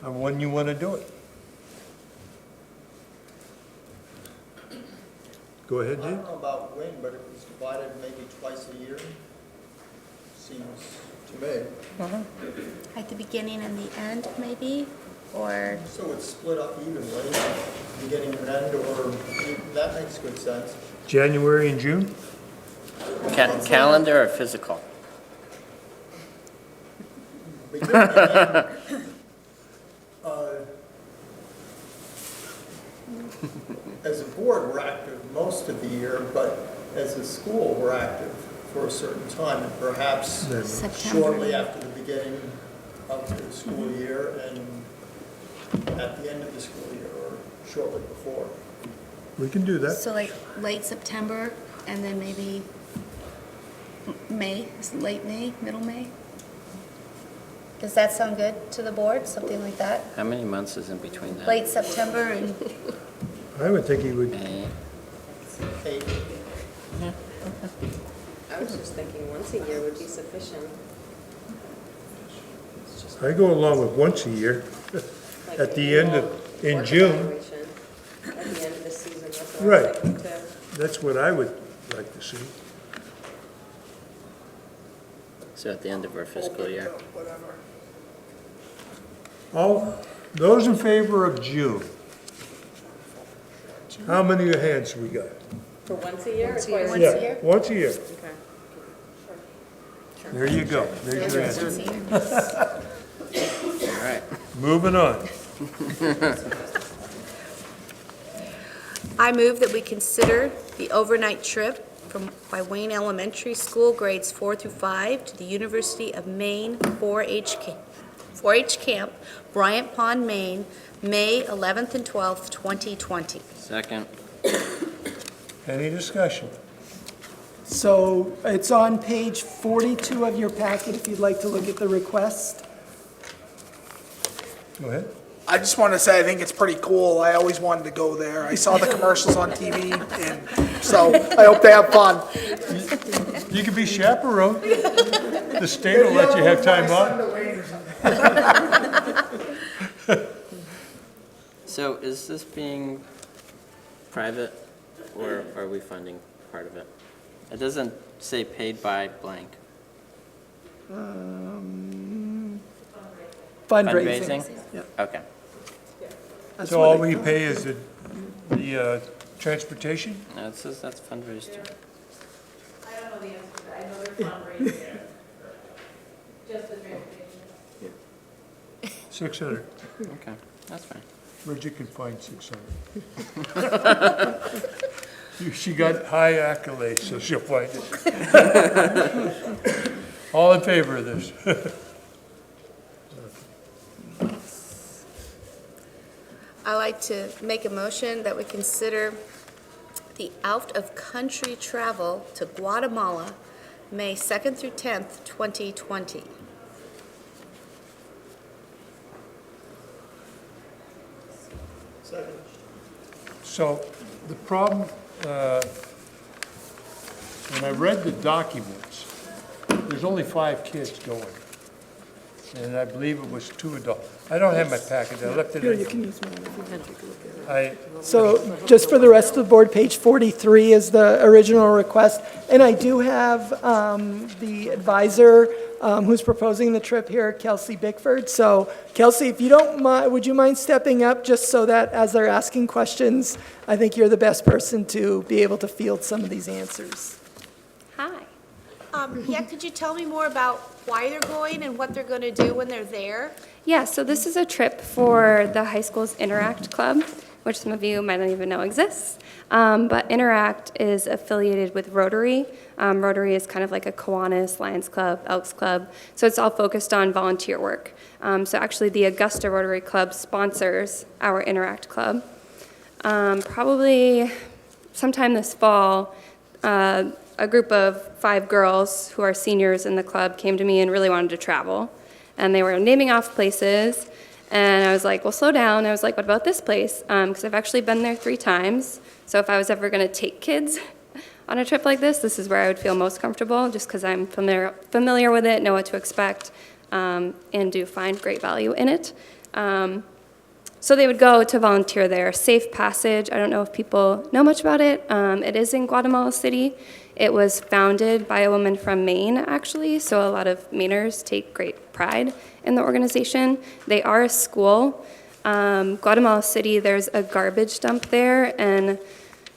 on when you want to do it? Go ahead, I Jim. don't know about when, but if it's divided maybe twice a year, seems to me. At the beginning and the end, maybe, or? So it's split up evenly, beginning and end, or that makes good sense. January and June? Calendar or physical? Beginning and end, as a board, we're active most of the year, but as a school, we're active for a certain time, and perhaps shortly after the beginning of the school year and at the end of the school year, or shortly before. We can do that. So like late September and then maybe May, late May, middle May? Does that sound good to the board, something like that? How many months is in between that? Late September and, I would think he would, May. I was just thinking once a year would be sufficient. I go along with once a year, at the end of, in June. At the end of the season, that's what I Right. was thinking too. That's what I would like to see. So at the end of our fiscal year. Whatever. All, those in favor of June? How many hands we got? For once a year or Once twice a a year. year? Yeah, once a year. Okay. There you go. There's your answer. All right. Moving on. I move that we consider the overnight trip by Wayne Elementary School, grades 4 through 5, to the University of Maine 4-H Camp, Bryant Pond, Maine, May 11th and 12th, 2020. Second. Any discussion? So it's on page 42 of your packet if you'd like to look at the request. Go ahead. I just want to say, I think it's pretty cool. I always wanted to go there. I saw the commercials on TV, and so I hope they have fun. You can be chaperone. The state will let you have time off. So is this being private, or are we funding part of it? It doesn't say paid by blank. Fundraising. Yep. Okay. That's So what all it we does. pay is the transportation? No, it says that's fundraised too. I don't know the answer to that. I know they're fundraising. Just the transportation. 600. Okay, that's fine. Where'd you can find 600? She got high accolades, so she'll find it. All in favor of this? I'd like to make a motion that we consider the out-of-country travel to Guatemala, May 2nd through 10th, 2020. So the problem, when I read the documents, there's only 5 kids going. And I believe it was 2 adults. I don't have my package, I left it Here, in. you can use mine if you want to take a look at it. I, So just for the rest of the board, page 43 is the original request. And I do have the advisor who's proposing the trip here, Kelsey Bickford. So Kelsey, if you don't mind, would you mind stepping up just so that as they're asking questions, I think you're the best person to be able to field some of these answers. Hi. Yeah, could you tell me more about why they're going and what they're going to do when they're there? Yeah, so this is a trip for the high school's Interact Club, which some of you might not even know exists. But Interact is affiliated with Rotary. Rotary is kind of like a Kiwanis, Lions Club, Elks Club. So it's all focused on volunteer work. So actually the Augusta Rotary Club sponsors our Interact Club. Probably sometime this fall, a group of 5 girls who are seniors in the club came to me and really wanted to travel. And they were naming off places, and I was like, well, slow down. I was like, what about this place? Because I've actually been there 3 times, so if I was ever going to take kids on a trip like this is where I would feel most comfortable, just because I'm familiar with it, know what to expect, and do find great value in it. So they would go to volunteer there. Safe Passage, I don't know if people know much about it. It is in Guatemala City. It was founded by a woman from Maine, actually, so a lot of Mainers take great pride in the organization. They are a school. Guatemala City, there's a garbage dump there, and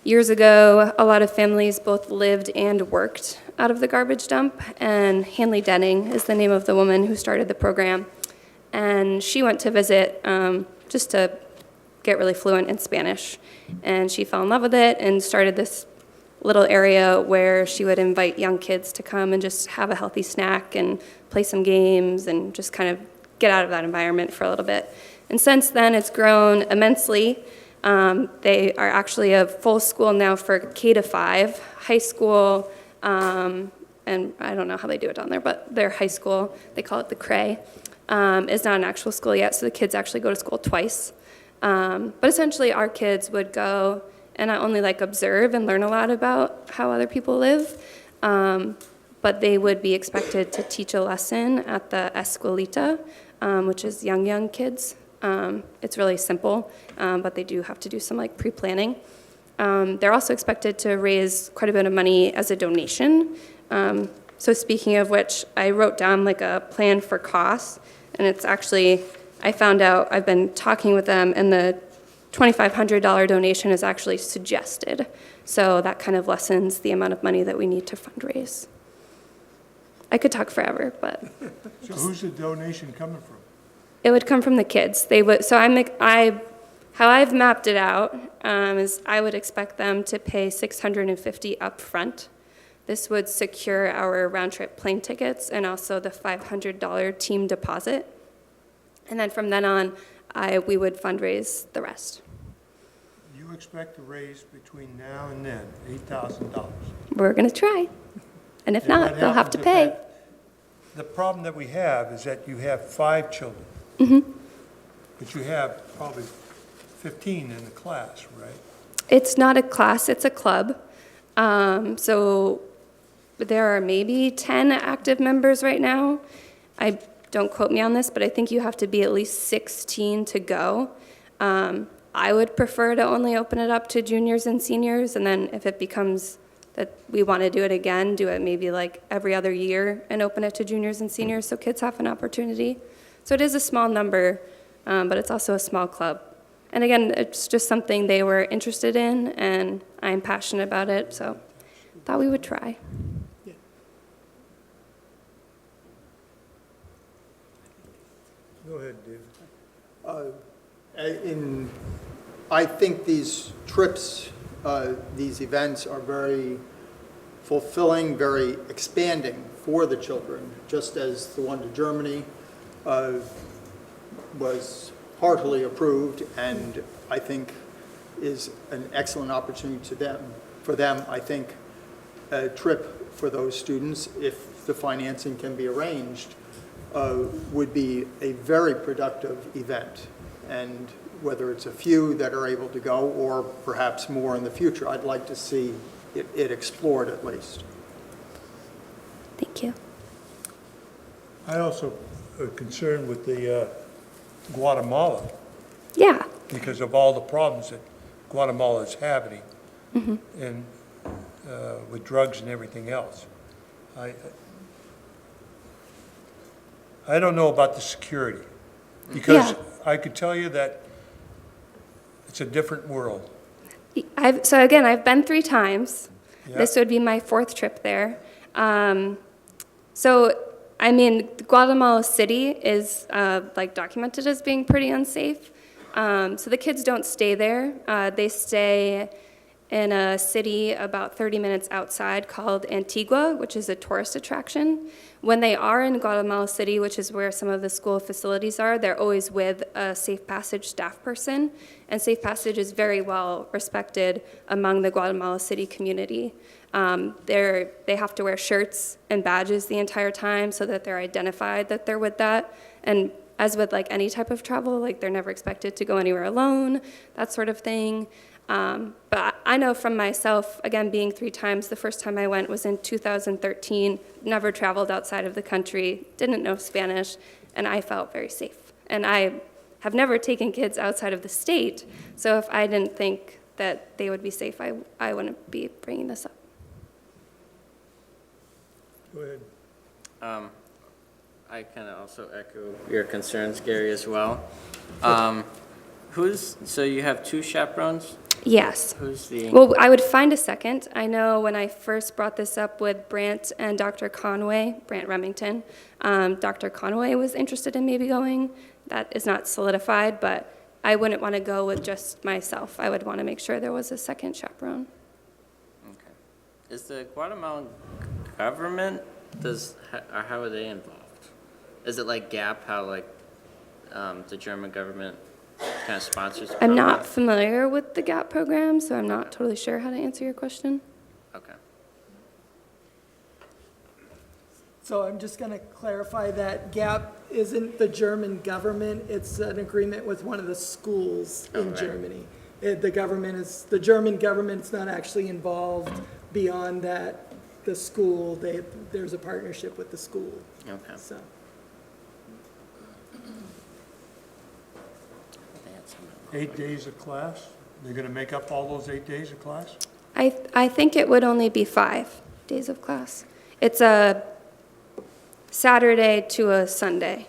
years ago, a lot of families both lived and worked out of the garbage dump, and Hanley Denning is the name of the woman who started the program. And she went to visit just to get really fluent in Spanish, and she fell in love with it and started this little area where she would invite young kids to come and just have a healthy snack and play some games and just kind of get out of that environment for a little bit. And since then, it's grown immensely. They are actually a full school now for K-5, high school, and I don't know how they do it down there, but their high school, they call it the Cray, is not an actual school yet, so the kids actually go to school twice. But essentially, our kids would go and not only like observe and learn a lot about how other people live, but they would be expected to teach a lesson at the Escuelita, which is young kids. It's really simple, but they do have to do some like pre-planning. They're also expected to raise quite a bit of money as a donation. So speaking of which, I wrote down like a plan for costs, and it's actually, I found out, I've been talking with them, and the $2,500 donation is actually suggested. So that kind of lessens the amount of money that we need to fundraise. I could talk forever, but. So who's the donation coming from? It would come from the kids. They would, so how I've mapped it out is I would expect them to pay $650 up front. This would secure our round-trip plane tickets and also the $500 team deposit. And then from then on, we would fundraise the rest. You You expect to raise between now and then $8,000. We're going to try. And if And not, what they'll have happens to if pay. The problem that we have is that you have 5 children, but you have probably 15 in the class, right? It's not a class, it's a club. So there are maybe 10 active members right now. Don't quote me on this, but I think you have to be at least 16 to go. I would prefer to only open it up to juniors and seniors, and then if it becomes that we want to do it again, do it maybe like every other year and open it to juniors and seniors so kids have an opportunity. So it is a small number, but it's also a small club. And again, it's just something they were interested in, and I'm passionate about it, so thought we would try. Go ahead, David. I think these trips, these events are very fulfilling, very expanding for the children, just as the one to Germany was heartily approved, and I think is an excellent opportunity for them. I think a trip for those students, if the financing can be arranged, would be a very productive event. And whether it's a few that are able to go or perhaps more in the future, I'd like to see it explored at least. Thank you. I also am concerned with the Guatemala. Yeah. Because of all the problems that Guatemala is having and with drugs and everything else. I don't know about the security, because I could tell you that it's a different world. So again, I've been 3 times. Yeah. This would be my 4th trip there. So, I mean, Guatemala City is like documented as being pretty unsafe. So the kids don't stay there. They stay in a city about 30 minutes outside called Antigua, which is a tourist attraction. When they are in Guatemala City, which is where some of the school facilities are, they're always with a Safe Passage staff person, and Safe Passage is very well respected among the Guatemala City community. They have to wear shirts and badges the entire time so that they're identified that they're with that, and as with like any type of travel, like they're never expected to go anywhere alone, that sort of thing. But I know from myself, again, being 3 times, the first time I went was in 2013, never traveled outside of the country, didn't know Spanish, and I felt very safe. And I have never taken kids outside of the state, so if I didn't think that they would be safe, I wouldn't be bringing this up. Go ahead. I kind of also echo your concerns, Gary, as well. So you have 2 chaperones? Yes. Who's the? Well, I would find a second. I know when I first brought this up with Brant and Dr. Conway, Brant Remington, Dr. Conway was interested in maybe going. That is not solidified, but I wouldn't want to go with just myself. I would want to make sure there was a second chaperone. Okay. Is the Guatemalan government, how are they involved? Is it like GAP, how like the German government kind of sponsors the I'm program? not familiar with the GAP program, so I'm not totally sure how to answer your question. Okay. So I'm just going to clarify that GAP isn't the German government, it's an agreement with one of the schools in Germany. The German government's not actually involved beyond that, the school, there's a partnership with the school. Okay. So. They had 8 days of class? They're going to make up all those 8 days of class? I think it would only be 5 days of class. It's a Saturday to a Sunday.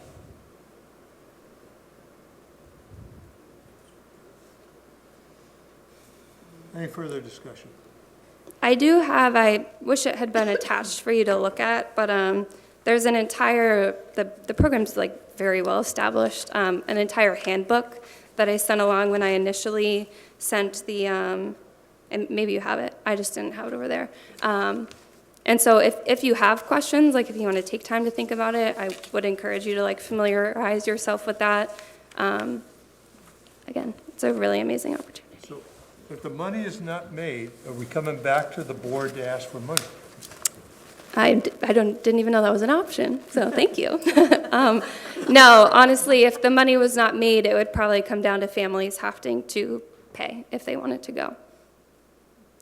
Any further discussion? I wish it had been attached for you to look at, but there's an entire, the program's like very well established, an entire handbook that I sent along when I initially sent the, and maybe you have it, I just didn't have it over there. And so if you have questions, like if you want to take time to think about it, I would encourage you to like familiarize yourself with that. Again, it's a really amazing opportunity. So If the money is not made, are we coming back to the board to ask for money? Didn't even know that was an option, so thank you. No, honestly, if the money was not made, it would probably come down to families having to pay if they wanted to go.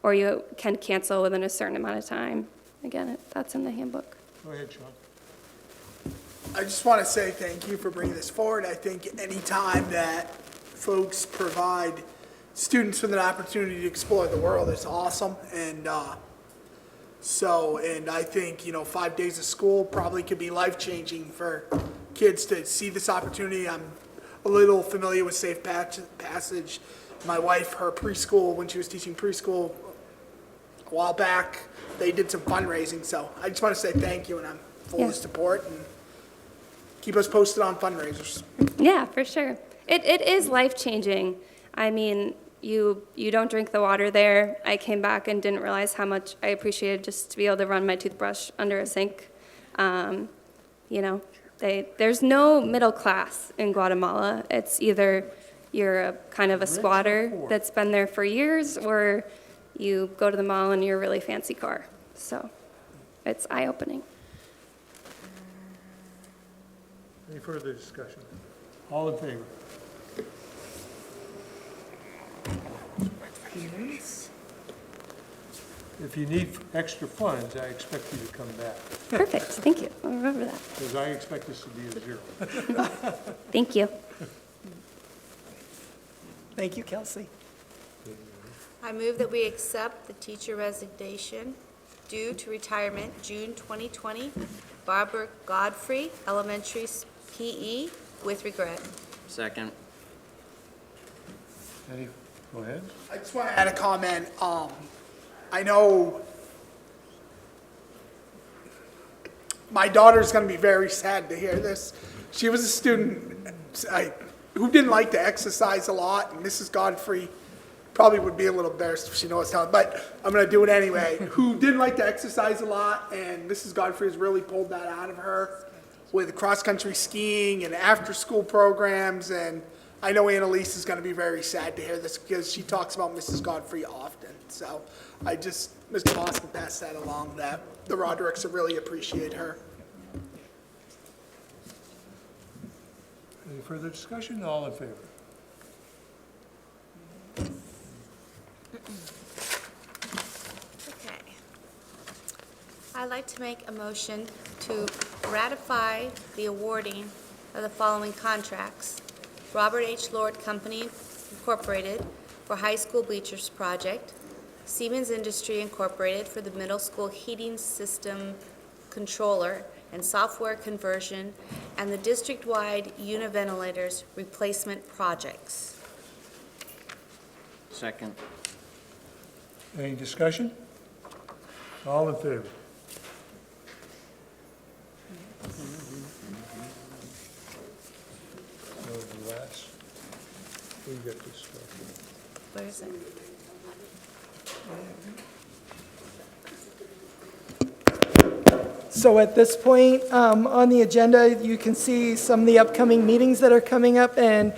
Or you can cancel within a certain amount of time. Again, that's in the handbook. Go ahead, Sean. I just want to say thank you for bringing this forward. I think any time that folks provide students with an opportunity to explore the world is awesome. And and I think, 5 days of school probably could be life-changing for kids to see this opportunity. I'm a little familiar with Safe Passage. My wife, her preschool, when she was teaching preschool a while back, they did some fundraising. So I just want to say thank you, and I'm full of support, and keep us posted on fundraisers. Yeah, for sure. It is life-changing. I mean, you don't drink the water there. I came back and didn't realize how much I appreciated just to be able to run my toothbrush under a sink. There's no middle class in Guatemala. It's either you're a kind of a squatter that's been there for years, or you go to the mall and you're a really fancy car. So it's eye-opening. Any further discussion? All in favor? If you need extra funds, I expect you to come back, Perfect, thank you. I'll remember that. because I expect this to be a zero. Thank you. Thank you, Kelsey. I move that we accept the teacher resignation due to retirement, June 2020, Barbara Godfrey, elementary PE, with regret. Second. Go ahead. I just want to add a comment. I know my daughter's going to be very sad to hear this. She was a student who didn't like to exercise a lot, and Mrs. Godfrey probably would be a little embarrassed if she knows how, but I'm going to do it anyway. Who didn't like to exercise a lot, and Mrs. Godfrey has really pulled that out of her with cross-country skiing and after-school programs, and I know Annalise is going to be very sad to hear this because she talks about Mrs. Godfrey often. So Mr. Moss can pass that along, that the Rodericks really appreciate her. Any further discussion? All in favor? Okay. I'd like to make a motion to ratify the awarding of the following contracts. Robert H. Lord Company Incorporated for High School Bleachers Project, Siemens Industry Incorporated for the Middle School Heating System Controller and Software Conversion, and the district-wide univentilators replacement projects. Second. Any discussion? All in favor? So the last, we got this stuff. Where is it? So at this point, on the agenda, you can see some of the upcoming meetings that are coming up, and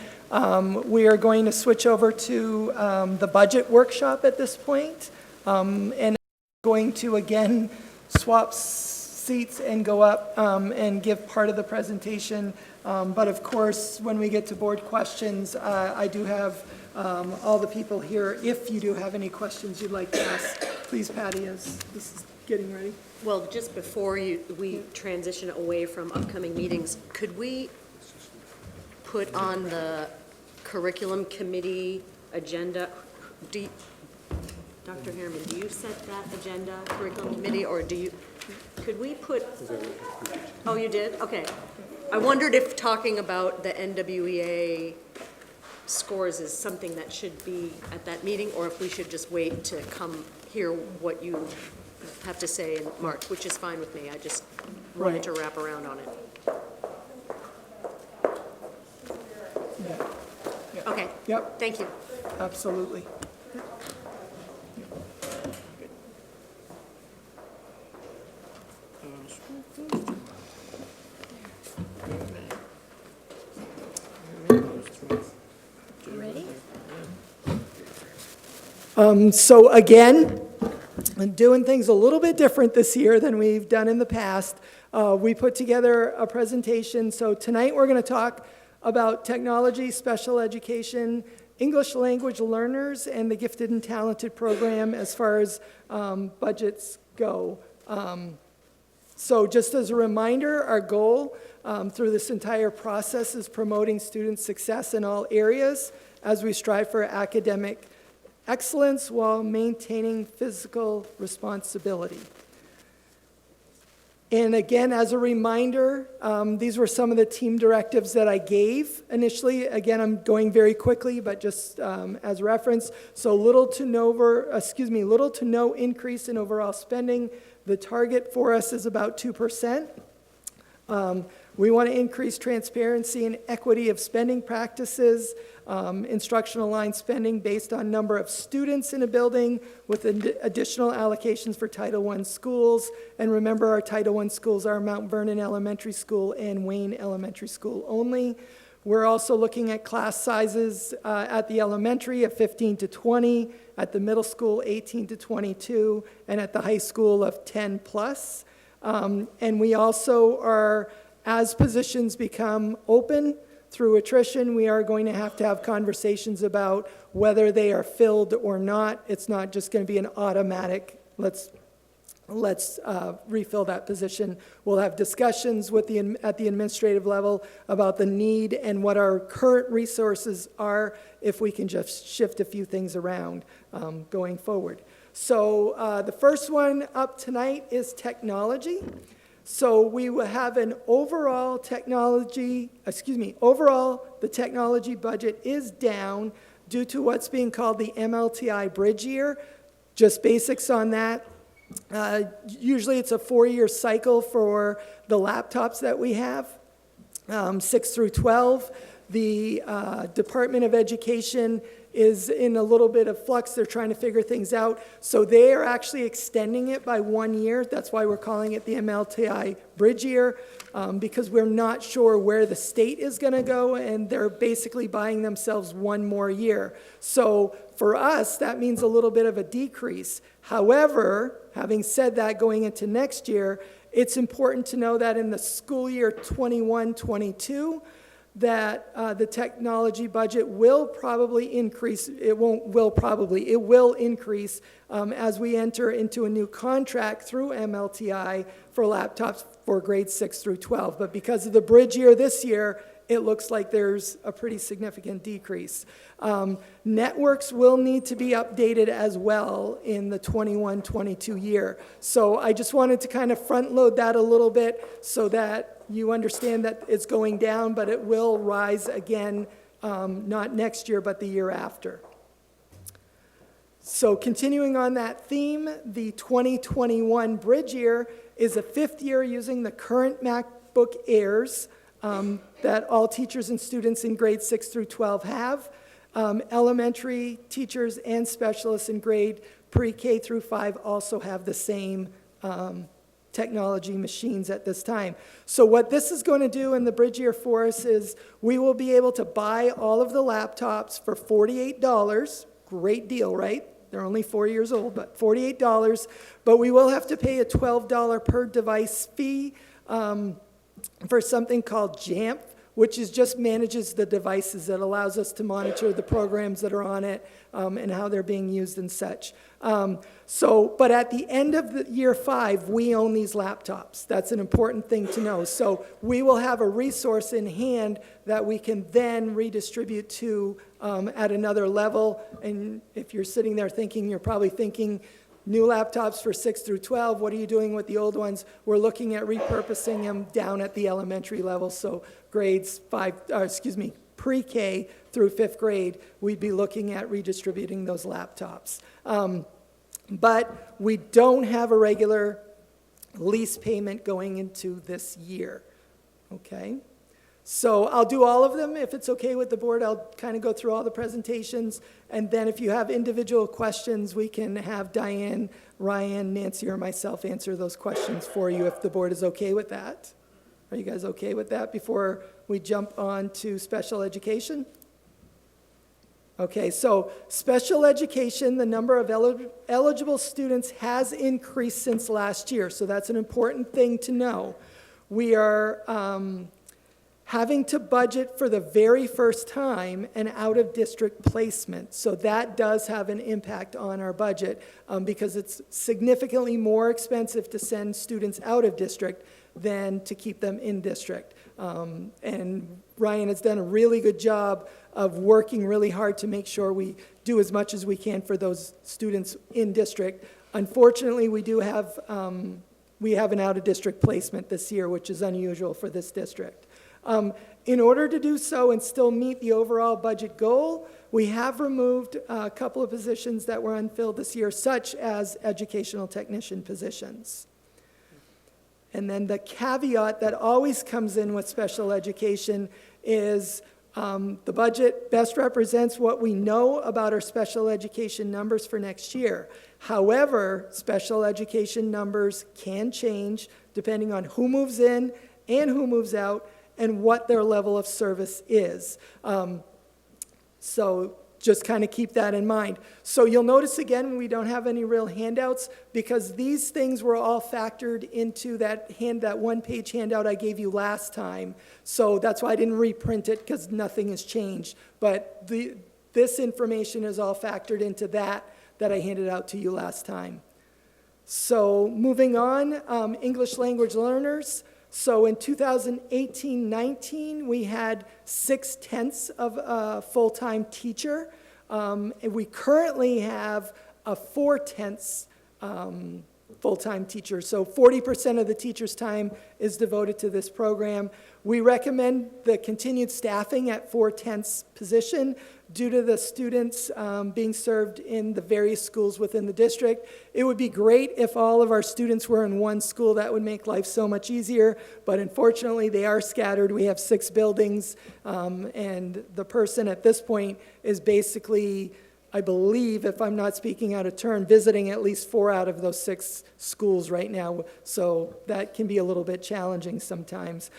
we are going to switch over to the budget workshop at this point, and going to again swap seats and go up and give part of the presentation. But of course, when we get to board questions, I do have all the people here. If you do have any questions you'd like to ask, please, Patty, as this is getting ready. Well, just before we transition away from upcoming meetings, could we put on the curriculum committee agenda? Dr. Harriman, do you set that agenda, curriculum committee, or could we put? Oh, you did? Okay. I wondered if talking about the NWEA scores is something that should be at that meeting, or if we should just wait to come hear what you have to say in March, which is fine with me. I just wanted to wrap around on it. Okay. Yep. Thank you. Absolutely. Ready? So again, I'm doing things a little bit different this year than we've done in the past. We put together a presentation. So tonight we're going to talk about technology, special education, English language learners, and the gifted and talented program as far as budgets go. So just as a reminder, our goal through this entire process is promoting student success in all areas as we strive for academic excellence while maintaining physical responsibility. And again, as a reminder, these were some of the team directives that I gave initially. Again, I'm going very quickly, but just as reference. So little to no increase in overall spending. The target for us is about 2%. We want to increase transparency and equity of spending practices, instructional line spending based on number of students in a building with additional allocations for Title I schools. And remember, our Title I schools are Mount Vernon Elementary School and Wayne Elementary School only. We're also looking at class sizes at the elementary of 15 to 20, at the middle school 18 to 22, and at the high school of 10 plus. And we also are, as positions become open through attrition, we are going to have conversations about whether they are filled or not. It's not just going to be an automatic, let's refill that position. We'll have discussions at the administrative level about the need and what our current resources are if we can just shift a few things around going forward. So the first one up tonight is technology. So we will have an overall the technology budget is down due to what's being called the MLTI bridge year. Just basics on that. Usually it's a 4-year cycle for the laptops that we have, 6 through 12. The Department of Education is in a little bit of flux. They're trying to figure things out. So they are actually extending it by 1 year. That's why we're calling it the MLTI bridge year, because we're not sure where the state is going to go, and they're basically buying themselves 1 more year. So for us, that means a little bit of a decrease. However, having said that, going into next year, it's important to know that in the school year 21-22, that the technology budget will probably increase. It will increase as we enter into a new contract through MLTI for laptops for grades 6 through 12. But because of the bridge year this year, it looks like there's a pretty significant decrease. Networks will need to be updated as well in the 21-22 year. So I just wanted to kind of front load that a little bit so that you understand that it's going down, but it will rise again, not next year, but the year after. So continuing on that theme, the 2021 bridge year is a 5th year using the current MacBook Airs that all teachers and students in grades 6 through 12 have. Elementary teachers and specialists in grade pre-K through 5 also have the same technology machines at this time. So what this is going to do in the bridge year for us is we will be able to buy all of the laptops for $48. Great deal, right? They're only 4 years old, but $48. But we will have to pay a $12 per device fee for something called JAMP, which is just manages the devices. That allows us to monitor the programs that are on it and how they're being used and such. But at the end of the year 5, we own these laptops. That's an important thing to know. So we will have a resource in hand that we can then redistribute to at another level. And if you're sitting there thinking, you're probably thinking, new laptops for 6 through 12, what are you doing with the old ones? We're looking at repurposing them down at the elementary level. So grades pre-K through 5th grade, we'd be looking at redistributing those laptops. But we don't have a regular lease payment going into this year, okay? So I'll do all of them. If it's okay with the board, I'll kind of go through all the presentations. And then if you have individual questions, we can have Diane, Ryan, Nancy, or myself answer those questions for you if the board is okay with that. Are you guys okay with that before we jump on to special education? Okay, so special education, the number of eligible students has increased since last year, so that's an important thing to know. We are having to budget for the very first time an out-of-district placement, so that does have an impact on our budget because it's significantly more expensive to send students out of district than to keep them in district. And Ryan has done a really good job of working really hard to make sure we do as much as we can for those students in district. Unfortunately, we have an out-of-district placement this year, which is unusual for this district. In order to do so and still meet the overall budget goal, we have removed a couple of positions that were unfilled this year, such as educational technician positions. And then the caveat that always comes in with special education is the budget best represents what we know about our special education numbers for next year. However, special education numbers can change depending on who moves in and who moves out and what their level of service is. So just kind of keep that in mind. So you'll notice again, we don't have any real handouts because these things were all factored into that one-page handout I gave you last time. So that's why I didn't reprint it because nothing has changed. But this information is all factored into that I handed out to you last time. So moving on, English language learners. So in 2018-19, we had 6/10 of a full-time teacher. And we currently have a 4/10 full-time teacher. So 40% of the teacher's time is devoted to this program. We recommend the continued staffing at 4/10 position due to the students being served in the various schools within the district. It would be great if all of our students were in one school. That would make life so much easier, but unfortunately they are scattered. We have 6 buildings, and the person at this point is basically, I believe, if I'm not speaking out of turn, visiting at least 4 out of those 6 schools right now, so that can be a little bit challenging sometimes.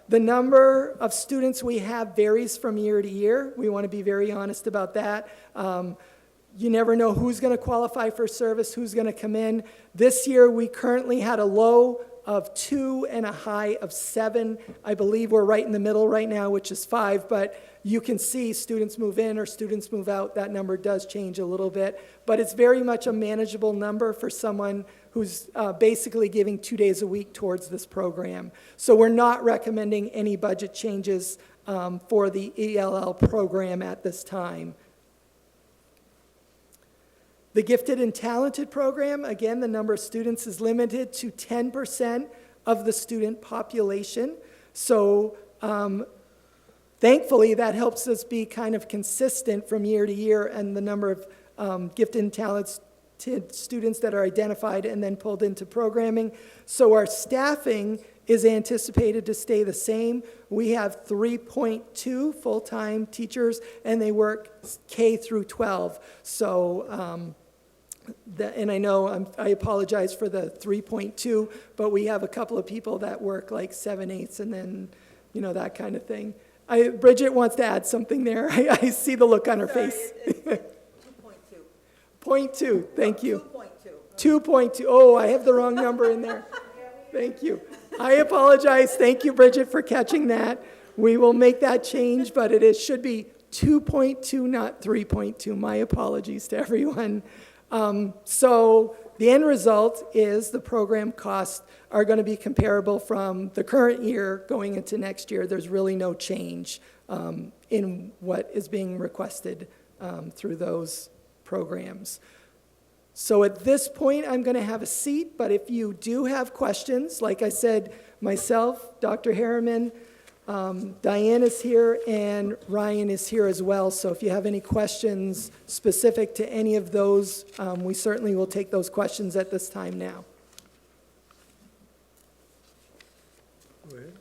The number of students we have varies from year to year. We want to be very honest about that. You never know who's going to qualify for service, who's going to come in. This year, we currently had a low of 2 and a high of 7. I believe we're right in the middle right now, which is 5, but you can see students move in or students move out. That number does change a little bit, but it's very much a manageable number for someone who's basically giving 2 days a week towards this program. So we're not recommending any budget changes for the ELL program at this time. The Gifted and Talented program, again, the number of students is limited to 10% of the student population. So thankfully, that helps us be kind of consistent from year to year and the number of gifted and talented students that are identified and then pulled into programming. So our staffing is anticipated to stay the same. We have 3.2 full-time teachers, and they work K through 12. So, and I know I apologize for the 3.2, but we have a couple of people that work like 7/8 and then, that kind of thing. Bridget wants to add something there. I see the look on her face. 2.2, thank you. 2.2. Oh, I have the wrong number in there. Thank you. I apologize. Thank you, Bridget, for catching that. We will make that change, but it should be 2.2, not 3.2. My apologies to everyone. So the end result is the program costs are going to be comparable from the current year going into next year. There's really no change in what is being requested through those programs. So at this point, I'm going to have a seat, but if you do have questions, like I said, myself, Dr. Harriman, Diane is here, and Ryan is here as well. So if you have any questions specific to any of those, we certainly will take those questions at this time now. Go ahead.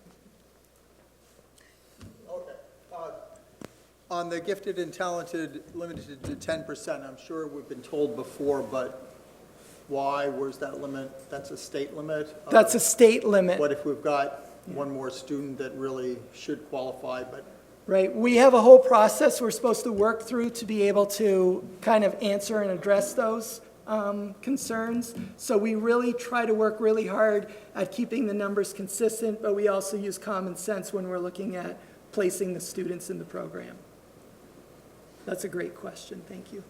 Okay. On the gifted and talented, limited to 10%, I'm sure we've been told before, but why? Where's that limit? That's a state limit? That's a state limit. What if we've got one more student that really should qualify, but right? We have a whole process we're supposed to work through to be able to kind of answer and address those concerns. So we really try to work really hard at keeping the numbers consistent, but we also use common sense when we're looking at placing the students in the program. That's a great question, thank you.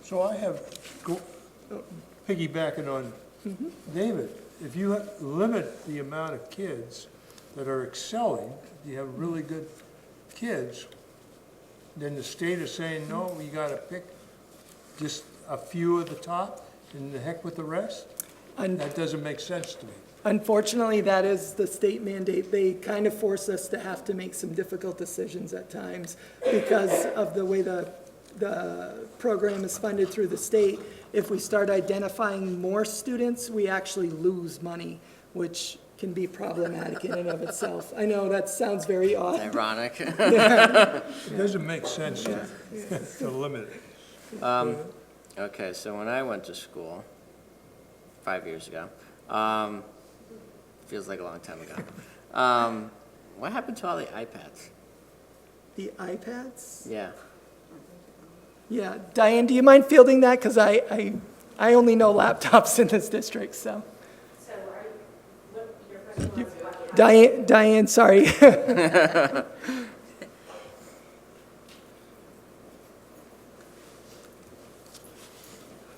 So I have, piggybacking on David, if you limit the amount of kids that are excelling, you have really good kids, then the state is saying, no, you gotta pick just a few of the top and the heck with the rest? That doesn't make sense to me. Unfortunately, that is the state mandate. They kind of force us to have to make some difficult decisions at times because of the way the program is funded through the state. If we start identifying more students, we actually lose money, which can be problematic in and of itself. I know that sounds very odd. It's ironic. It doesn't make sense to limit it. Okay, so when I went to school 5 years ago, feels like a long time ago. What happened to all the iPads? The iPads? Yeah. Yeah, Diane, do you mind fielding that? Because I only know laptops in this district, so. Diane, sorry.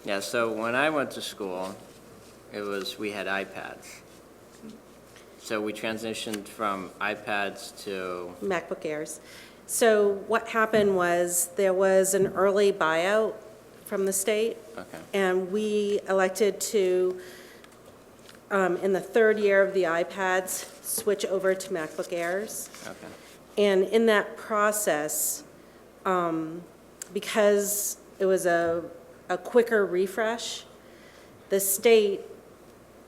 Yeah, so when I went to school, we had iPads. So we transitioned from iPads to MacBook Airs. So what happened was there was an early buyout from the state. Okay. And we elected to, in the third year of the iPads, switch over to MacBook Airs. Okay. And in that process, because it was a quicker refresh, the state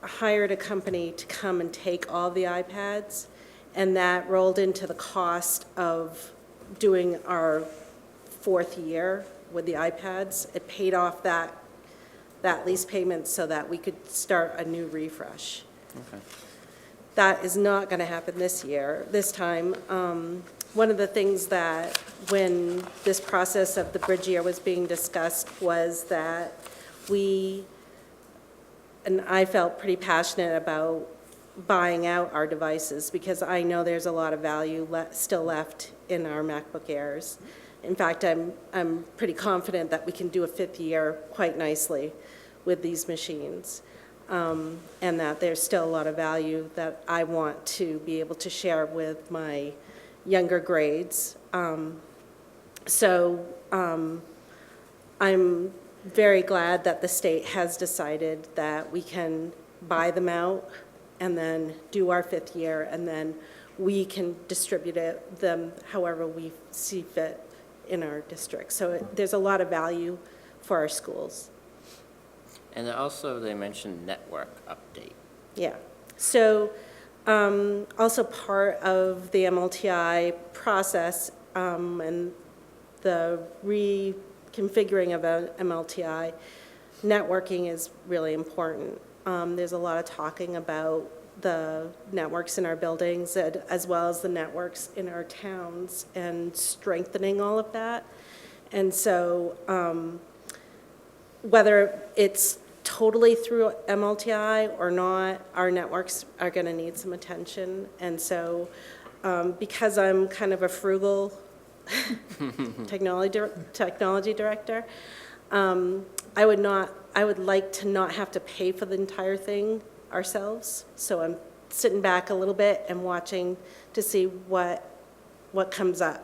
hired a company to come and take all the iPads, and that rolled into the cost of doing our fourth year with the iPads. It paid off that lease payment so that we could start a new refresh. Okay. That is not going to happen this time. One of the things that when this process of the bridge year was being discussed was that and I felt pretty passionate about buying out our devices because I know there's a lot of value still left in our MacBook Airs. In fact, I'm pretty confident that we can do a fifth year quite nicely with these machines, and that there's still a lot of value that I want to be able to share with my younger grades. So I'm very glad that the state has decided that we can buy them out and then do our fifth year, and then we can distribute them however we see fit in our district. So there's a lot of value for our schools. And also they mentioned network update. Yeah. So also part of the MLTI process and the reconfiguring of MLTI, networking is really important. There's a lot of talking about the networks in our buildings as well as the networks in our towns and strengthening all of that. And so whether it's totally through MLTI or not, our networks are going to need some attention. And so because I'm kind of a frugal technology director, I would like to not have to pay for the entire thing ourselves. So I'm sitting back a little bit and watching to see what comes up.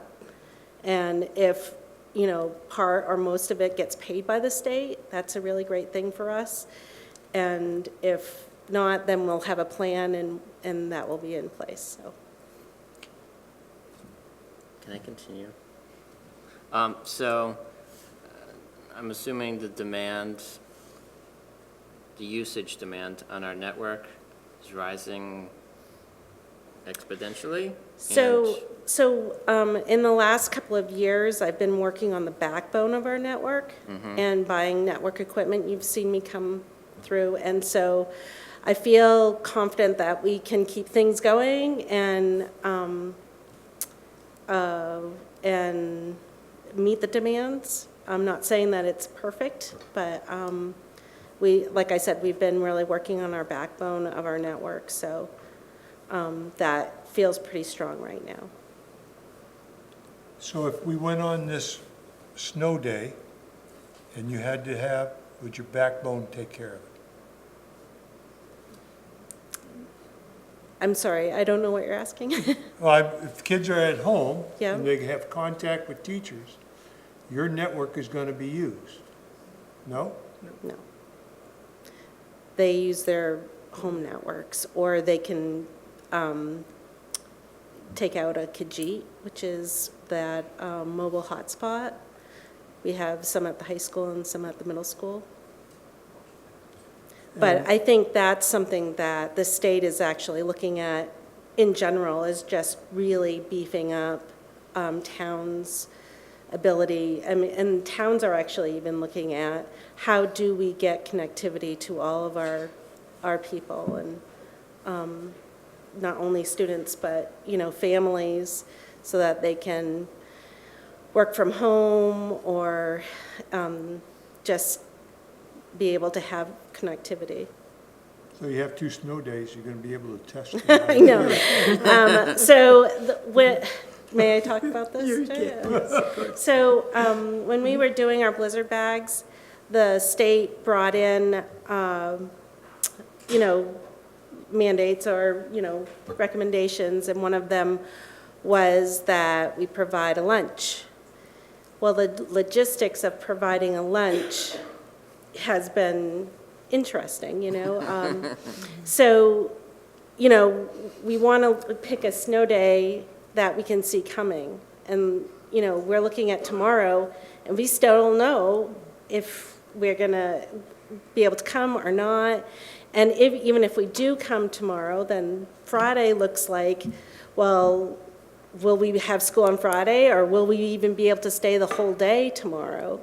And if, part or most of it gets paid by the state, that's a really great thing for us. And if not, then we'll have a plan and that will be in place, so. Can I continue? So I'm assuming the usage demand on our network is rising exponentially? So in the last couple of years, I've been working on the backbone of our network and buying network equipment. You've seen me come through. And so I feel confident that we can keep things going. And and meet the demands. I'm not saying that it's perfect, but like I said, we've been really working on our backbone of our network, so that feels pretty strong right now. So if we went on this snow day and you had to have, would your backbone take care of it? I'm sorry, I don't know what you're asking. Well, if kids are at home Yeah. and they have contact with teachers, your network is going to be used. No? No. They use their home networks, or they can take out a Kijit, which is that mobile hotspot. We have some at the high school and some at the middle school. But I think that's something that the state is actually looking at in general, is just really beefing up towns' ability. I mean, and towns are actually even looking at how do we get connectivity to all of our people, and not only students, but, you know, families, so that they can work from home or just be able to have connectivity. So you have 2 snow days, you're going to be able to test it. I know. May I talk about this? You can. So when we were doing our blizzard bags, the state brought in, you know, mandates or, you know, recommendations, and one of them was that we provide a lunch. Well, the logistics of providing a lunch has been interesting, you know. So, you know, we want to pick a snow day that we can see coming. And, you know, we're looking at tomorrow, and we still don't know if we're going to be able to come or not. And even if we do come tomorrow, then Friday looks like, well, will we have school on Friday, or will we even be able to stay the whole day tomorrow?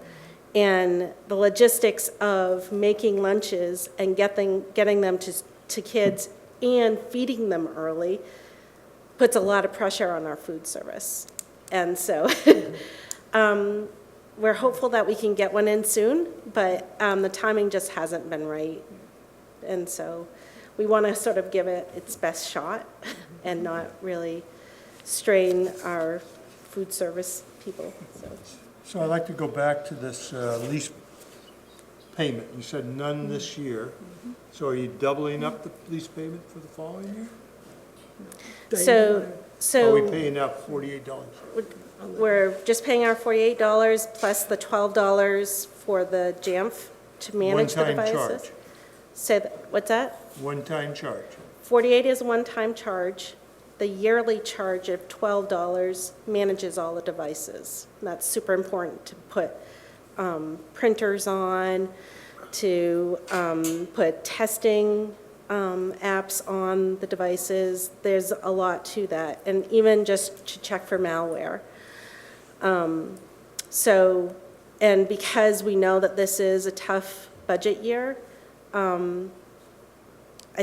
And the logistics of making lunches and getting them to kids and feeding them early puts a lot of pressure on our food service. And so we're hopeful that we can get one in soon, but the timing just hasn't been right. And so we want to sort of give it its best shot and not really strain our food service people. So I'd like to go back to this lease payment. You said none this year. So are you doubling up the lease payment for the following year? So Are we paying out $48? we're just paying our $48 plus the $12 for the JAMF to manage the One-time devices. charge. What's that? One-time charge. 48 is a one-time charge. The yearly charge of $12 manages all the devices. And that's super important to put printers on, to put testing apps on the devices. There's a lot to that, and even just to check for malware. And because we know that this is a tough budget year, I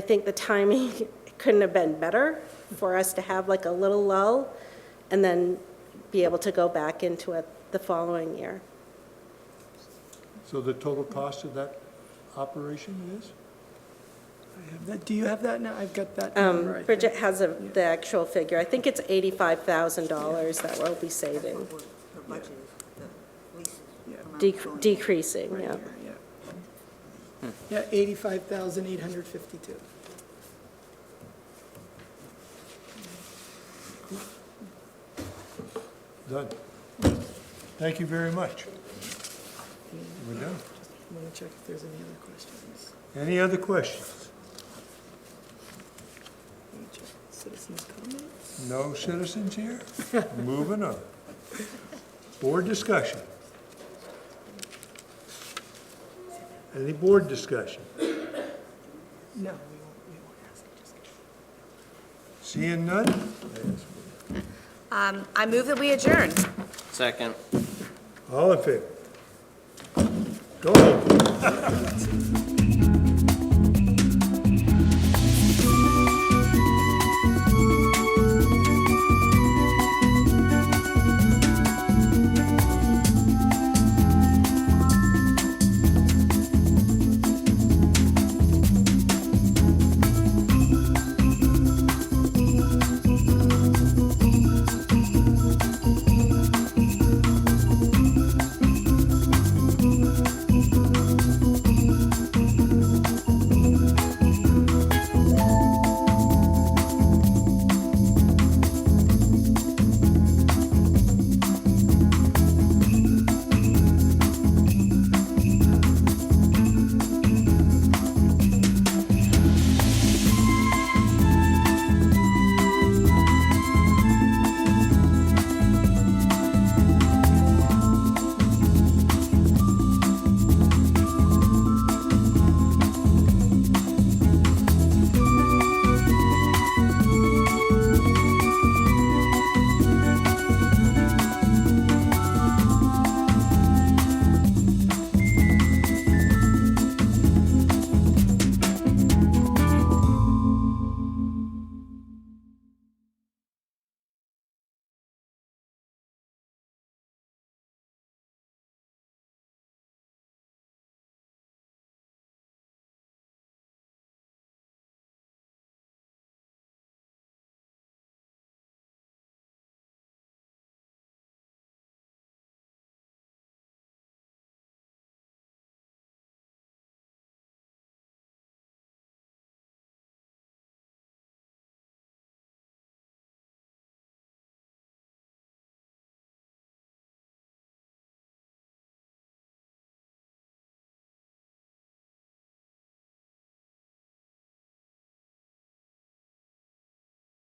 think the timing couldn't have been better for us to have like a little lull and then be able to go back into it the following year. So the total cost of that operation is? I have that. Do you have that now? I've got that number, I think. Bridget has the actual figure. I think it's $85,000 that we'll be saving. Decreasing, Right yeah. here, yeah. Yeah, 85,852. Done. Thank you very much. We're done. I want to check if there's any other questions. Any other questions? Let me check citizens' comments. No citizens here? Moving on. Board discussion. Any board discussion? No, we won't ask. Seeing none? I move that we adjourn. Second. All in favor? Go home.